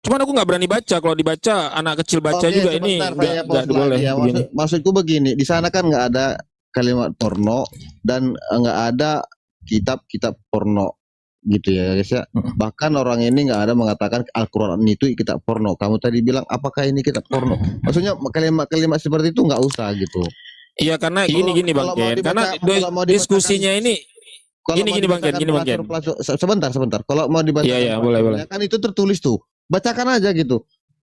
Cuman aku nggak berani baca. Kalau dibaca anak kecil baca Oke, juga ini sebentar, saya nggak pause boleh. lagi ya. Begini. Maksudku begini, di sana kan nggak ada kalimat porno dan nggak ada kitab porno gitu ya guys ya. Bahkan orang ini nggak ada mengatakan Al-Quran itu kitab porno. Kamu tadi bilang apakah ini kitab porno? Maksudnya kalimat-kalimat seperti itu nggak usah gitu. Iya, karena Kalau- gini Bang kalau mau Ken. dibaca- Karena kalau mau dibacakan- diskusinya ini Kalau Gini, mau Bang Ken, dibacakan pelacur-pelacur, sebentar. Kalau mau dibaca, Iya, boleh. kan itu tertulis tuh. Bacakan aja gitu.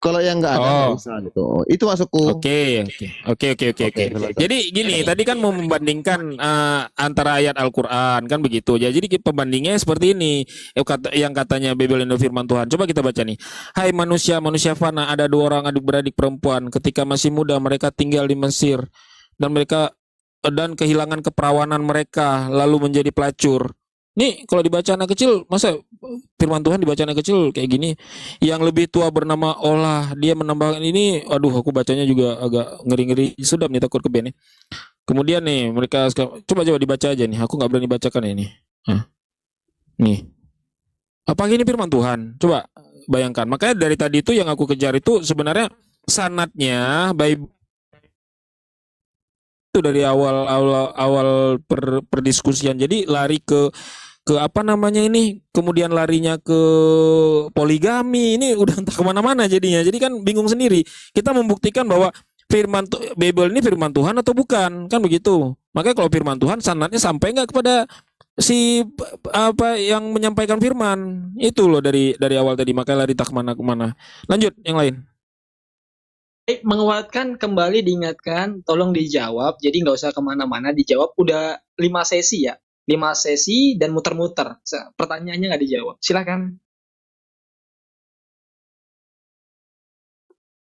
Kalau yang nggak ada nggak Oh. usah gitu. Itu masukku. Oke. silakan. Jadi gini, tadi kan mau membandingkan antara ayat Al-Qur'an kan begitu. Ya, jadi pembandingnya seperti ini. Yang katanya Bible Indo firman Tuhan. Coba kita baca nih. Hai manusia fana, ada 2 orang adik-beradik perempuan. Ketika masih muda mereka tinggal di Mesir dan kehilangan keperawanan mereka lalu menjadi pelacur. Nih kalau dibaca anak kecil, masa firman Tuhan dibaca anak kecil kayak gini? Yang lebih tua bernama Olah, dia menambahkan ini, aduh aku bacanya juga agak ngeri-ngeri, sedap nih takut ke band nih. Kemudian nih mereka coba dibaca aja nih, aku nggak berani bacakan ini. Nih, apa ini firman Tuhan? Coba bayangkan. Makanya dari tadi itu yang aku kejar itu sebenarnya sanatnya itu dari awal perdiskusian. Jadi lari ke apa namanya ini, kemudian larinya ke poligami, ini udah entah kemana-mana jadinya. Jadi kan bingung sendiri. Kita membuktikan bahwa Bible ini firman Tuhan atau bukan, kan begitu. Makanya kalau firman Tuhan sanadnya sampai nggak kepada si apa yang menyampaikan firman itu loh dari awal tadi, makanya lari tak kemana-kemana. Lanjut yang lain. Menguatkan kembali diingatkan, tolong dijawab. Jadi nggak usah kemana-mana, dijawab. Udah 5 sesi ya. 5 sesi dan muter-muter. Pertanyaannya nggak dijawab. Silakan.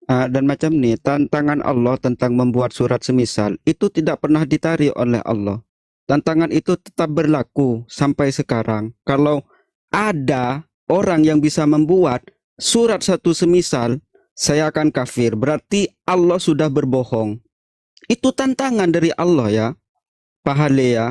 Dan macam nih, tantangan Allah tentang membuat surat semisal itu tidak pernah ditarik oleh Allah. Tantangan itu tetap berlaku sampai sekarang. Kalau ada orang yang bisa membuat surat satu semisal, saya akan kafir. Berarti Allah sudah berbohong. Itu tantangan dari Allah ya, Pak Hale ya.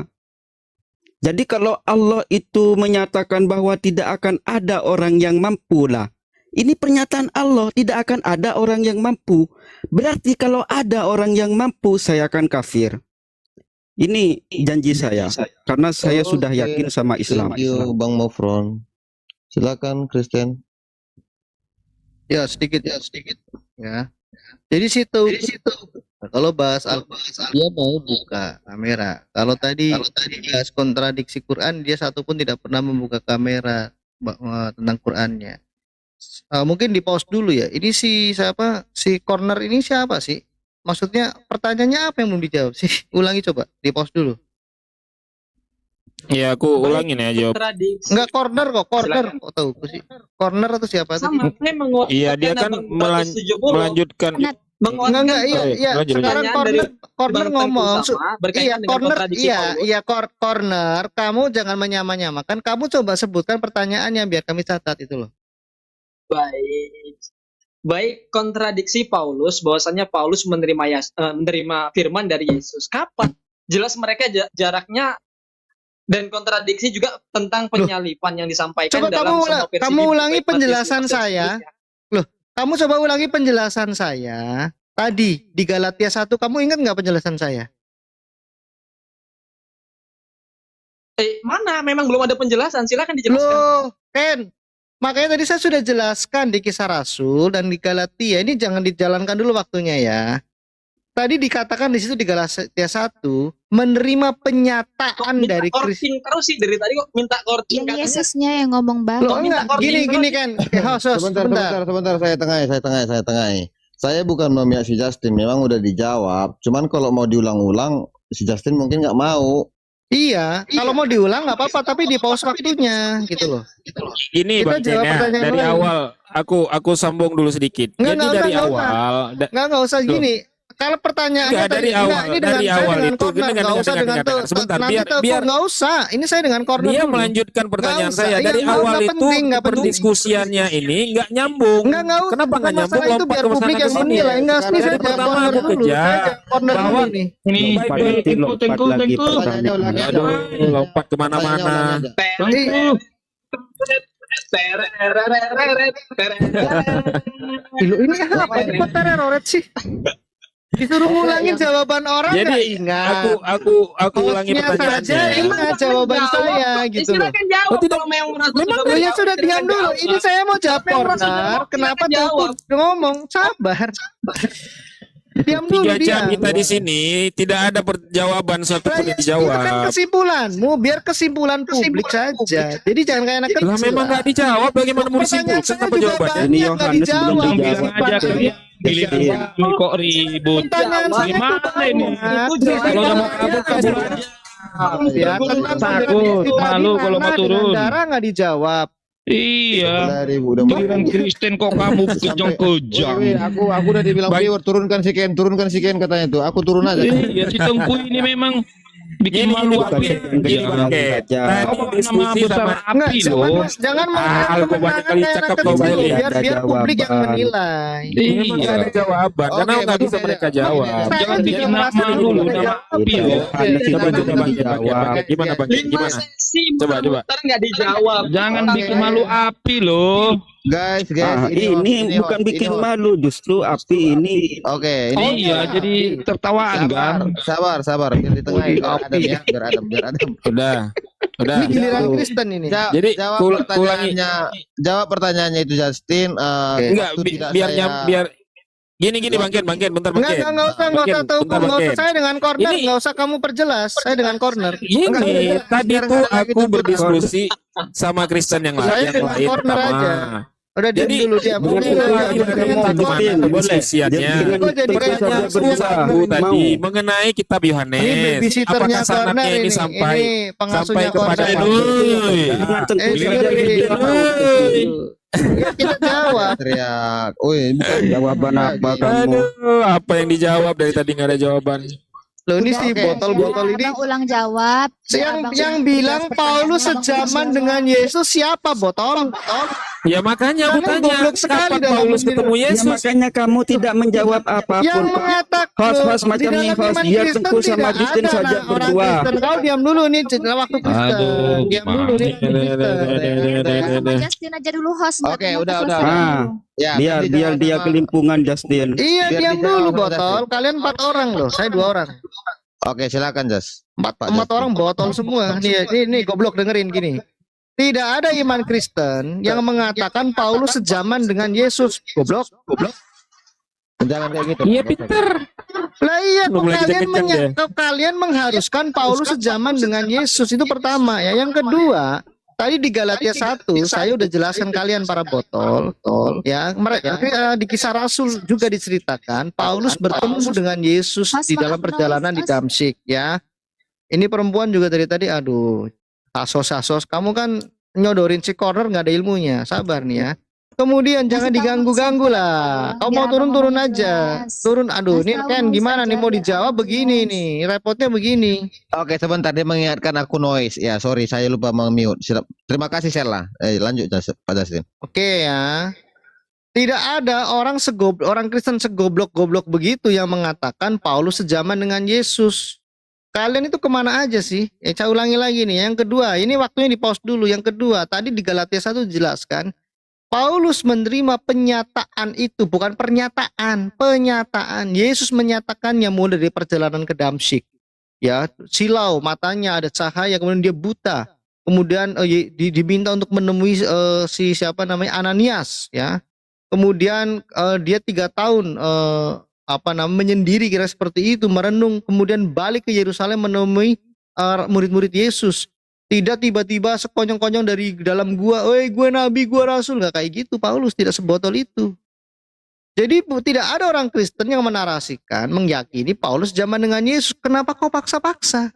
Jadi kalau Allah itu menyatakan bahwa tidak akan ada orang yang mampu lah. Ini pernyataan Allah, tidak akan ada orang yang mampu. Berarti kalau ada orang yang mampu, saya akan kafir. Ini janji saya, karena saya sudah yakin sama Islam. Thank you, Bang Mofron. Silakan, Kristen. Ya sedikit ya. Jadi situ nah, kalau bahas dia mau buka kamera. Kalau tadi bahas kontradiksi Quran, dia satupun tidak pernah membuka kamera tentang Qurannya. Mungkin di pause dulu ya. Ini si corner ini siapa sih? Maksudnya pertanyaannya apa yang belum dijawab sih? Ulangi coba, di pause dulu. Ya aku ulangin ya jawab. Enggak corner kok, corner. Kok tahu sih? Corner atau siapa tadi? Sama, saya menguatkan Iya dia kan melanjutkan. Enggak, iya. Lanjut, Sekarang corner ngomong. Iya, corner, iya, corner. Kamu jangan menyamakan. Kamu coba sebutkan pertanyaannya biar kami catat itu loh. Baik, kontradiksi Paulus bahwasanya Paulus menerima firman dari Yesus. Kapan? Jelas mereka jaraknya, dan kontradiksi juga tentang penyalipan yang disampaikan Coba dalam semua versi. kamu ulangi baik penjelasan Matius, saya. Yesus, Kamu coba ulangi penjelasan saya. Tadi di Galatia 1, kamu ingat nggak penjelasan saya? mana? Memang belum ada penjelasan. Silakan dijelaskan. Loh, Ken. Makanya tadi saya sudah jelaskan di Kisah Rasul dan di Galatia. Ini jangan dijalankan dulu waktunya ya. Tadi dikatakan di situ di Galatia 1 menerima penyataan dari Kristus. Terus sih dari tadi kok minta korting. Yang Yesusnya yang ngomong bang. Loh enggak, gini kan. Sebentar, saya tengahi. Saya bukan memihak si Justin, memang udah dijawab. Cuman kalau mau diulang-ulang, si Justin mungkin nggak mau. Iya, kalau mau diulang nggak apa-apa, tapi di pause waktunya, gitu loh. Ini Kita Bang jawab Jen, ya, pertanyaan dari lain. awal aku sambung dulu sedikit. Jadi dari awal Nggak usah Loh. gini. Kalau pertanyaannya Enggak, dari tadi, awal, ini dari saya awal dengan itu, corner, dengar, nggak usah dengar, dengan dengar. Sebentar, nanti biar nggak usah. Ini saya dengan corner dia dulu. melanjutkan pertanyaan Nggak usah. saya. Iya, Dari nggak awal penting, itu nggak peduli. perdiskusiannya ini nggak nyambung. Nggak usah. Kenapa nggak Bukan nyambung? masalah itu, Lompat biar ke sana publik ke yang sini. menilai. Enggak, Dari saya pertama corner aku dulu. kejar Saya corner bahwa dulu nih. Ini Lompat lagi aduh, lompat kemana-mana. Ini apa? Ini kok teroret sih? Disuruh ngulangin jawaban orang nggak Jadi ingat. aku ulangi Hostnya pertanyaan saja ingat jawaban saya gitu loh. Silakan jawab. Oh, tidak. Kalau memang merasa Memang sudah ya sudah diam dulu. Ini saya mau jawab corner. Kenapa jawab? tuh ngomong? Sabar. Diam dulu 3 jam dia. kita di sini tidak ada jawaban satu pun yang Itu kan dijawab. kesimpulanmu, biar kesimpulan publik saja. Jadi jangan kayak anak kecil. Lah memang nggak dijawab, bagaimana mau Pertanyaan disimpulkan saya apa juga jawabannya? banyak Ini nggak Yohanes dijawab. belum bilang dijawab. aja kalian giliran kami kok ribut. Pertanyaan saya itu Gimana ini? banyak. Kalau nggak mau kabur kabur aja. Ya, tenang, Takut, tadi malu kalau mau Nana turun. dengan Dara nggak dijawab. Iya. Udah Giliran Kristen kok kamu kejang-kejang. aku udah dibilang viewer, turunkan si Ken katanya tuh. Aku turun aja. Iya, si Tengku ini memang bikin Ini malu bukan aku. Gini Bang Ken, tadi Kau nama diskusi besar sama api loh. Jangan lu kok banyak kali cakap kau kecil, Bailey, biar ada publik yang jawaban. menilai. memang nggak ada Iya. jawaban karena Oke, nggak bisa bagus, mereka ya. jawab. Saya Jangan juga bikin merasa nama diri dulu, juga nama jawab. api loh. Yohanes itu Coba belum Bang Ken, dijawab. gimana Bang Ken? 5 Gimana? sesi Coba. Ntar nggak dijawab. Jangan Oke. bikin malu api loh. Guys, Ah, ini bukan host, bikin host. malu, justru api ini. Oke, ini Iya, jadi tertawaan kan. sabar. Biar di tengah Wih, biar adem ya, biar adem. Udah. Ini giliran Tuh. Kristen ini. Jadi, Jawab pertanyaannya itu Justin. Enggak, waktu tidak biar gini Bang Ken, bentar Bang Ken. Enggak usah Bang tahu, Ken, nggak usah. Ken. Saya dengan corner, Ini- nggak usah kamu perjelas. Saya dengan corner. Ini tadi tuh aku berdiskusi sama Kristen yang Saya lain dengan corner pertama. aja. Udah diam Jadi, dulu dia. bukan Udah, tadi udah, gimana diskusiannya. Kok jadi kayak Pertanyaan berdua? aku tadi mengenai kitab Ini Yohanes. babysitternya Apakah sanadnya corner ini ini. sampai Ini pengasuhnya kepada corner. Edoy? Tentu Bilang saja kayak ini gitu. Ya, kita jawab. teriak. Woi, jawaban apa kamu? Aduh, apa yang dijawab dari tadi nggak ada jawaban. Loh ini si Oke. botol-botol ini. Abang ulang jawab. Yang bilang Paulus sejaman dengan Yesus siapa botol? Ya makanya aku Kalian tanya, goblok sekali kapan dalam Paulus mengira- ketemu Ya Yesus? makanya kamu tidak menjawab Yang apapun. mengatakan Host macam di nih, dalam host iman biar Kristen Tengku sama tidak Justin ada saja orang berdua. Kristen. Kau diam dulu nih waktu Kristen. Aduh, Diam dulu nih. Sama Justin aja dulu host. nggak Oke, mau udah. selesai Ah. dulu. Ya, Biar nanti dia jawab sama- kelimpungan Justin. Iya Biar diam dijawab dulu sama botol. Justin. Kalian 4 orang loh. Saya 2 orang. Oke, silakan Jas. Pak 4 Justin. orang botol semua. Nih goblok dengerin gini. Tidak ada iman Kristen yang mengatakan Paulus sejaman dengan Yesus. Goblok. Jangan kayak gitu. Iya Peter. Lah iya, Udah mulai kalian, kenceng-kenceng kok kalian mengharuskan Paulus sejaman dengan Yesus. Itu pertama ya. Yang kedua, tadi di Galatia 1 saya udah jelaskan kalian para botol. Ya, mereka di Kisah Rasul juga diceritakan Paulus bertemu dengan Yesus di dalam perjalanan di Damsyik ya. Ini perempuan juga dari tadi aduh, asos kamu kan nyodorin si corner nggak ada ilmunya. Sabar nih ya. Kemudian jangan tahu diganggu-ganggu maksudnya. lah. Kau Biar mau abang turun-turun ngomong aja. jelas. Turun. Aduh, Kasih ini tahu kan gimana nih saja, mau biar dijawab abang begini jelas. nih. Repotnya begini. Oke, sebentar dia mengingatkan aku noise. Ya, sorry saya lupa mute. Terima kasih Sela. Lanjut Pak Justin. Oke ya. Tidak ada orang Kristen segoblok-goblok begitu yang mengatakan Paulus sejaman dengan Yesus. Kalian itu kemana aja sih? Saya ulangi lagi nih. Yang kedua, ini waktunya di pause dulu. Yang kedua, tadi di Galatia 1 dijelaskan Paulus menerima penyataan itu, bukan pernyataan, penyataan. Yesus menyatakannya mulai dari perjalanan ke Damsyik. Ya, silau, matanya ada cahaya, kemudian dia buta. Kemudian diminta untuk menemui si siapa namanya Ananias, ya. Kemudian dia 3 tahun menyendiri kira seperti itu, merenung, kemudian balik ke Yerusalem menemui murid-murid Yesus. Tidak tiba-tiba sekonyong-konyong dari dalam gua, gue nabi, gua rasul, nggak kayak gitu. Paulus tidak sebotol itu. Jadi tidak ada orang Kristen yang menarasikan, meyakini Paulus zaman dengan Yesus. Kenapa kau paksa-paksa?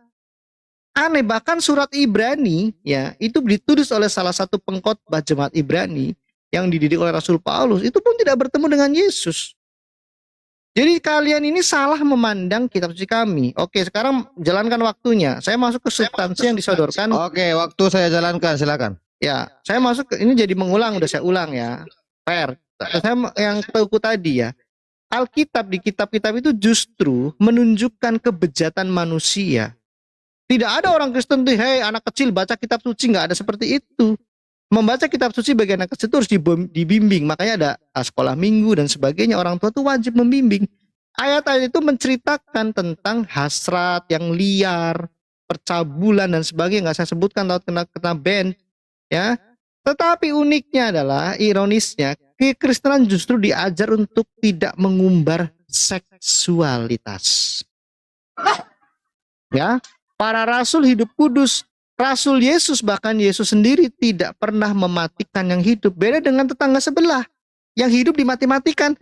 Aneh, bahkan surat Ibrani ya itu ditulis oleh salah satu pengkhotbah jemaat Ibrani yang dididik oleh Rasul Paulus, itu pun tidak bertemu dengan Yesus. Jadi kalian ini salah memandang kitab suci kami. Oke, sekarang jalankan waktunya. Saya masuk ke substansi yang disodorkan. Oke, waktu saya jalankan, silakan. Ya, saya masuk ke ini jadi mengulang, udah saya ulang ya. Fair. Saya yang tahu tadi ya. Alkitab di kitab-kitab itu justru menunjukkan kebejatan manusia. Tidak ada orang Kristen tuh, hei anak kecil baca kitab suci, nggak ada seperti itu. Membaca kitab suci bagi anak kecil itu harus dibimbing. Makanya ada sekolah minggu dan sebagainya. Orang tua tuh wajib membimbing. Ayat-ayat itu menceritakan tentang hasrat yang liar, percabulan dan sebagainya. Nggak saya sebutkan, takut kena ban. Ya. Tetapi uniknya adalah, ironisnya, kekristenan justru diajar untuk tidak mengumbar seksualitas. Ya, para rasul hidup kudus. Rasul Yesus, bahkan Yesus sendiri tidak pernah mematikan yang hidup. Beda dengan tetangga sebelah yang hidup dimati-matikan.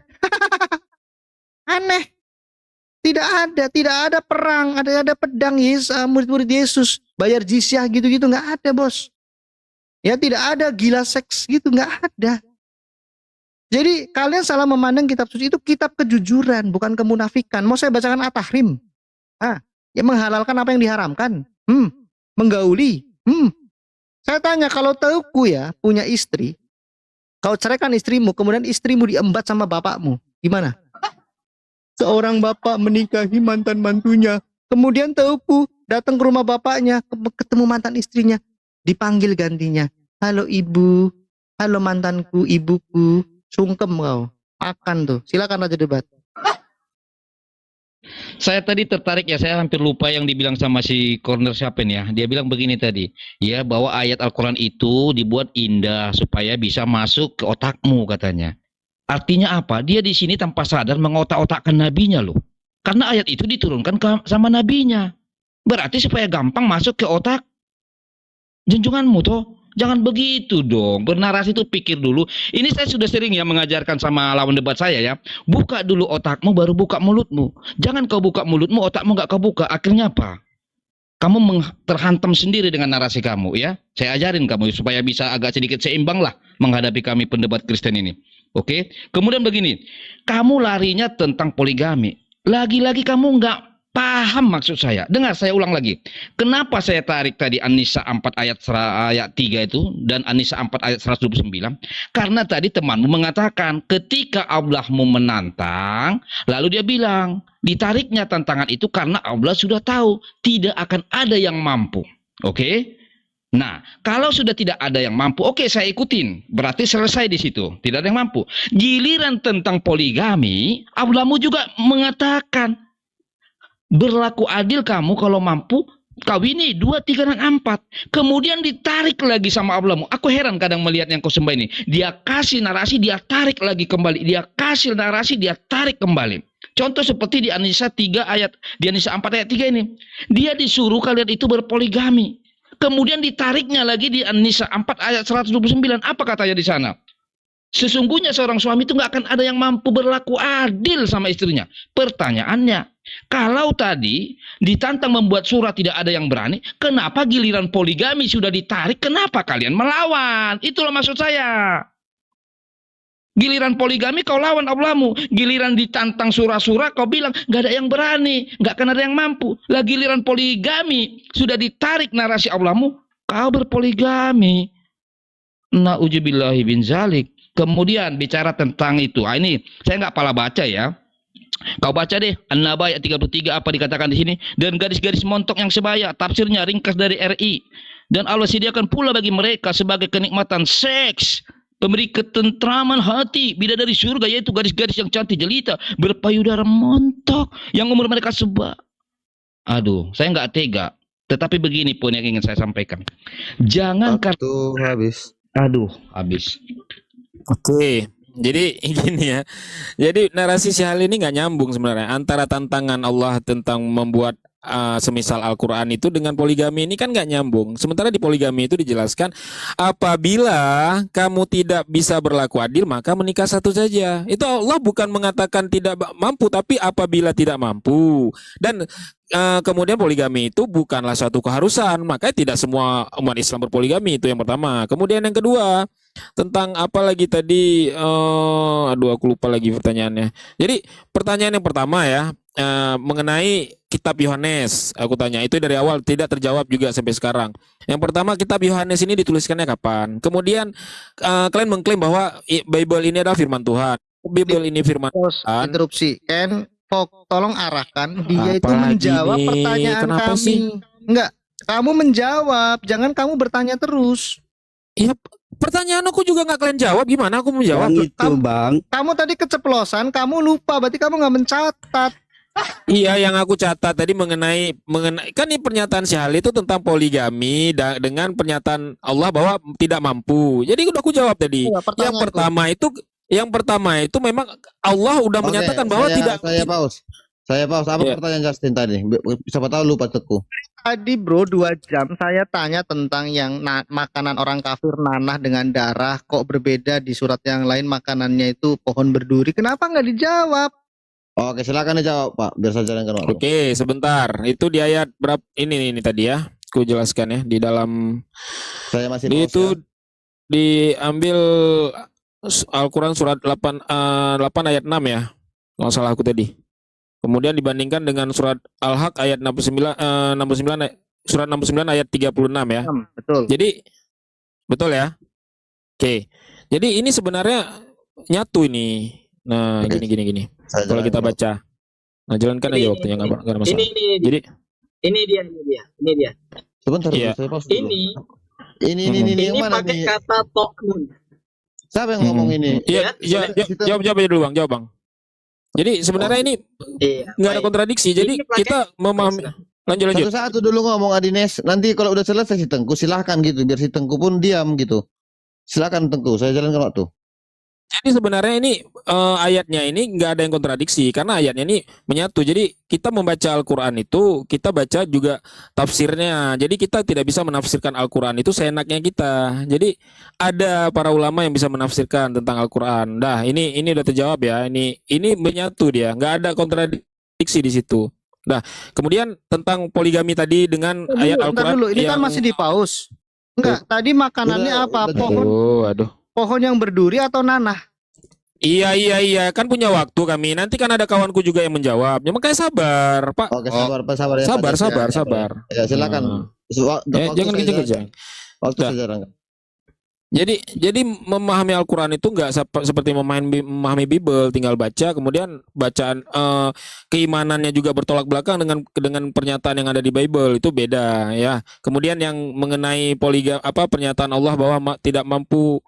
Aneh. Tidak ada perang, ada pedang Yesus, murid-murid Yesus bayar jizyah gitu-gitu, nggak ada, bos. Ya, tidak ada gila seks gitu, nggak ada. Jadi kalian salah memandang kitab suci itu kitab kejujuran, bukan kemunafikan. Mau saya bacakan At-Tahrim? Yang menghalalkan apa yang diharamkan. Menggauli. Saya tanya, kalau Teuku ya punya istri, kau ceraikan istrimu, kemudian istrimu diembat sama bapakmu, gimana? Seorang bapak menikahi mantan mantunya, kemudian Teuku datang ke rumah bapaknya, ketemu mantan istrinya. dipanggil gantinya. Halo ibu, halo mantanku, ibuku, sungkem kau. Akan tuh, silakan aja debat. Saya tadi tertarik ya, saya hampir lupa yang dibilang sama si Corner siapa nih ya. Dia bilang begini tadi, ya bahwa ayat Al-Quran itu dibuat indah supaya bisa masuk ke otakmu katanya. Artinya apa? Dia di sini tanpa sadar mengotak-otakkan nabinya loh. Karena ayat itu diturunkan sama nabinya. Berarti supaya gampang masuk ke otak junjunganmu toh. Jangan begitu dong. Bernarasi itu pikir dulu. Ini saya sudah sering ya mengajarkan sama lawan debat saya ya. Buka dulu otakmu baru buka mulutmu. Jangan kau buka mulutmu, otakmu nggak kau buka. Akhirnya apa? Kamu terhantam sendiri dengan narasi kamu ya. Saya ajarin kamu supaya bisa agak sedikit seimbang lah menghadapi kami pendebat Kristen ini. Oke. Kemudian begini. Kamu larinya tentang poligami. Lagi-lagi kamu nggak paham maksud saya. Dengar, saya ulang lagi. Kenapa saya tarik tadi An-Nisa 4 ayat 3 itu dan An-Nisa 4 ayat 129? Karena tadi temanmu mengatakan ketika Allahmu menantang, lalu dia bilang, ditariknya tantangan itu karena Allah sudah tahu tidak akan ada yang mampu. Oke? Nah, kalau sudah tidak ada yang mampu, oke saya ikutin. Berarti selesai di situ. Tidak ada yang mampu. Giliran tentang poligami, Allahmu juga mengatakan berlaku adil kamu kalau mampu kawini 2, 3, dan 4. Kemudian ditarik lagi sama Allahmu. Aku heran kadang melihat yang kau sembah ini. Dia kasih narasi, dia tarik lagi kembali. Dia kasih narasi, dia tarik kembali. Contoh seperti di An-Nisa 4 ayat 3 ini. Dia disuruh kalian itu berpoligami. Kemudian ditariknya lagi di An-Nisa 4 ayat 129. Apa katanya di sana? Sesungguhnya seorang suami itu nggak akan ada yang mampu berlaku adil sama istrinya. Pertanyaannya, kalau tadi ditantang membuat surah tidak ada yang berani, kenapa giliran poligami sudah ditarik, kenapa kalian melawan? Itulah maksud saya. Giliran poligami kau lawan Allahmu. Giliran ditantang surah-surah kau bilang nggak ada yang berani, nggak akan ada yang mampu. Lah giliran poligami sudah ditarik narasi Allahmu, kau berpoligami. Na'udzubillahi bin zalik. Kemudian bicara tentang itu. Ini saya nggak pala baca ya. Kau baca deh An-Naba ayat 33 apa dikatakan di sini. Dan gadis-gadis montok yang sebaya, tafsirnya ringkas dari RI. Dan Allah sediakan pula bagi mereka sebagai kenikmatan seks, pemberi ketentraman hati, bidadari surga, yaitu gadis-gadis yang cantik jelita, berpayudara montok, yang umur mereka sebaya. Aduh, saya nggak tega. Tetapi begini pun yang ingin saya sampaikan. Jangan Waktu habis. Aduh, habis. Oke, jadi gini ya. Jadi narasi si hal ini nggak nyambung sebenarnya antara tantangan Allah tentang membuat semisal Al-Quran itu dengan poligami ini kan nggak nyambung. Sementara di poligami itu dijelaskan apabila kamu tidak bisa berlaku adil maka menikah satu saja. Itu Allah bukan mengatakan tidak mampu, tapi apabila tidak mampu. Dan kemudian poligami itu bukanlah suatu keharusan, makanya tidak semua umat Islam berpoligami, itu yang pertama. Kemudian yang kedua tentang apa lagi tadi, aduh aku lupa lagi pertanyaannya. Jadi pertanyaan yang pertama ya, mengenai kitab Yohanes, aku tanya itu dari awal tidak terjawab juga sampai sekarang. Yang pertama, kitab Yohanes ini dituliskannya kapan? Kemudian kalian mengklaim bahwa Bible ini adalah firman Tuhan. Bible ini firman Tuhan. Interupsi. Ken, tolong arahkan dia itu Apalagi menjawab nih? pertanyaan Kenapa kami. sih? Enggak, kamu menjawab, jangan kamu bertanya terus. Ya, pertanyaan aku juga nggak kalian jawab, gimana aku menjawab? Yang itu bang, Kamu tadi keceplosan, kamu lupa, berarti kamu nggak mencatat. Iya, yang aku catat tadi mengenai kan ini pernyataan si Hal itu tentang poligami dengan pernyataan Allah bahwa tidak mampu. Jadi udah aku jawab tadi. Iya, Yang pertama itu memang Allah udah Oke, menyatakan bahwa saya tidak. pause. Saya pause. Apa Iya. pertanyaan Justin tadi? Siapa tahu lupa teku. Tadi bro 2 jam saya tanya tentang yang makanan orang kafir nanah dengan darah, kok berbeda di surat yang lain makanannya itu pohon berduri. Kenapa nggak dijawab? Oke, silakan dijawab Pak. Biar saya jalankan waktu. Oke, sebentar. Itu di ayat berapa? Ini tadi ya. Aku jelaskan ya di dalam Saya masih di pause itu ya. diambil Al-Quran surat 8 ayat 6 ya. Kalau salah aku tadi. Kemudian dibandingkan dengan surat Al-Haq ayat 69 surat 69 ayat 36 ya. Betul. Jadi betul ya. Oke. Jadi ini sebenarnya nyatu ini. Nah, Oke. gini. Saya Kalau kita jalankan. baca. Nah, jalankan aja waktunya nggak ada masalah. Ini Jadi dia. Sebentar Iya. dulu, saya pause dulu. Ini Ini yang Ini mana pakai nih? kata toknun. Siapa yang ngomong ini? Iya, jawab aja dulu Bang, jawab Bang. Jadi sebenarnya ini Iya. nggak ada baik. kontradiksi. Jadi Ini pakai- kita memahami. Lanjut. Satu-satu dulu ngomong Adines. Nanti kalau udah selesai si Tengku silahkan gitu. Biar si Tengku pun diam gitu. Silakan Tengku, saya jalankan waktu. Jadi sebenarnya ini ayatnya ini nggak ada yang kontradiksi karena ayatnya ini menyatu. Jadi kita membaca Al-Quran itu kita baca juga tafsirnya. Jadi kita tidak bisa menafsirkan Al-Quran itu seenaknya kita. Jadi ada para ulama yang bisa menafsirkan tentang Al-Quran. Nah ini udah terjawab ya. Ini menyatu dia, nggak ada kontradiksi di situ. Nah kemudian tentang poligami tadi dengan ayat Bentar Al-Quran dulu, ini kan yang masih di paus. Enggak, tadi makanannya Udah, apa? udah. Pohon aduh. pohon yang berduri atau nanah? Iya kan punya waktu kami. Nanti kan ada kawanku juga yang menjawab. Ya makanya sabar, Pak. Oke, sabar ya. Sabar, Pak. Ya, sabar. Ya, silakan. Jangan kenceng-kenceng. Waktu Nah. saya jarang. Jadi memahami Al-Quran itu nggak seperti memahami Bible, tinggal baca, kemudian bacaan keimanannya juga bertolak belakang dengan pernyataan yang ada di Bible, itu beda ya. Kemudian yang mengenai pernyataan Allah bahwa tidak mampu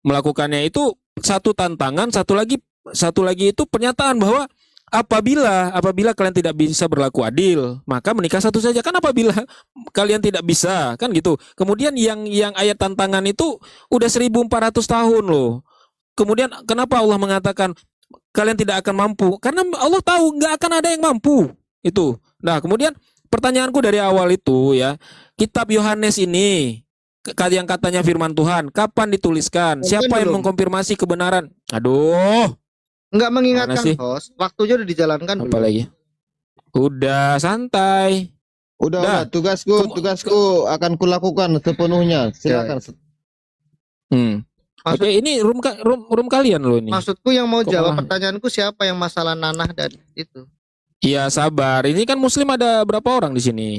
melakukannya itu satu tantangan, satu lagi itu pernyataan bahwa apabila kalian tidak bisa berlaku adil, maka menikah satu saja. Kan apabila kalian tidak bisa, kan gitu. Kemudian yang ayat tantangan itu udah 1400 tahun loh. Kemudian kenapa Allah mengatakan kalian tidak akan mampu? Karena Allah tahu nggak akan ada yang mampu. Itu. Nah, kemudian pertanyaanku dari awal itu ya, kitab Yohanes ini yang katanya firman Tuhan, kapan dituliskan? Siapa yang mengkonfirmasi kebenaran? Aduh. Enggak mengingatkan Mana sih? host, waktunya udah dijalankan Apa belum? lagi? Udah santai. Udah, tugasku akan kulakukan sepenuhnya. Silakan. Maksud- Oke, ini room kalian loh ini. Maksudku yang mau Kok jawab malah- pertanyaanku siapa yang masalah nanah dan itu? Iya, sabar. Ini kan muslim ada berapa orang di sini?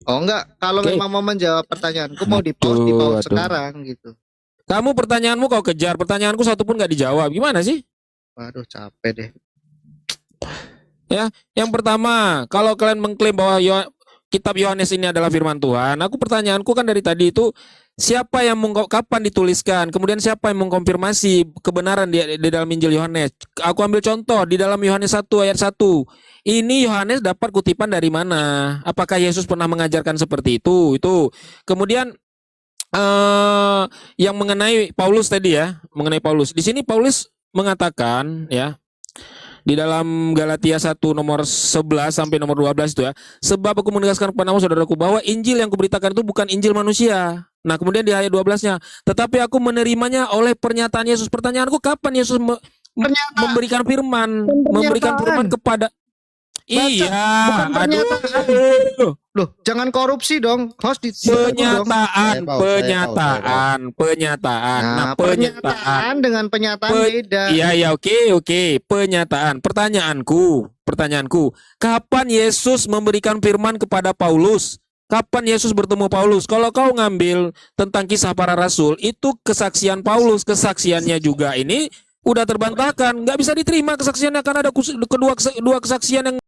Oh enggak, kalau Oke. memang mau menjawab pertanyaanku mau di-pause Aduh. sekarang gitu. Kamu pertanyaanmu kau kejar, pertanyaanku satu pun gak dijawab. Gimana sih? Waduh, capek deh. Yang pertama, kalau kalian mengklaim bahwa kitab Yohanes ini adalah firman Tuhan, pertanyaanku kan dari tadi itu siapa yang kapan dituliskan, kemudian siapa yang mengkonfirmasi kebenaran di dalam Injil Yohanes. Aku ambil contoh di dalam Yohanes 1 ayat 1. Ini Yohanes dapat kutipan dari mana? Apakah Yesus pernah mengajarkan seperti itu? Itu. Kemudian yang mengenai Paulus tadi ya, mengenai Paulus. Di sini Paulus mengatakan ya, di dalam Galatia 1 nomor 11 sampai nomor 12 itu ya, sebab aku menegaskan kepadamu saudaraku bahwa Injil yang kuberitakan itu bukan Injil manusia. Nah kemudian di ayat 12-nya, tetapi aku menerimanya oleh pernyataan Yesus. Pertanyaanku, kapan Yesus memberikan firman, memberikan firman kepada iya, bukan pernyataan. aduh. Loh, jangan korupsi dong. Host di Pernyataan. Nah, pernyataan dengan penyataan beda. Iya, oke. Pertanyaanku, kapan Yesus memberikan firman kepada Paulus? Kapan Yesus bertemu Paulus? Kalau kau ngambil tentang kisah para rasul, itu kesaksian Paulus, kesaksiannya juga ini udah terbantahkan, nggak bisa diterima kesaksiannya karena ada dua kesaksian yang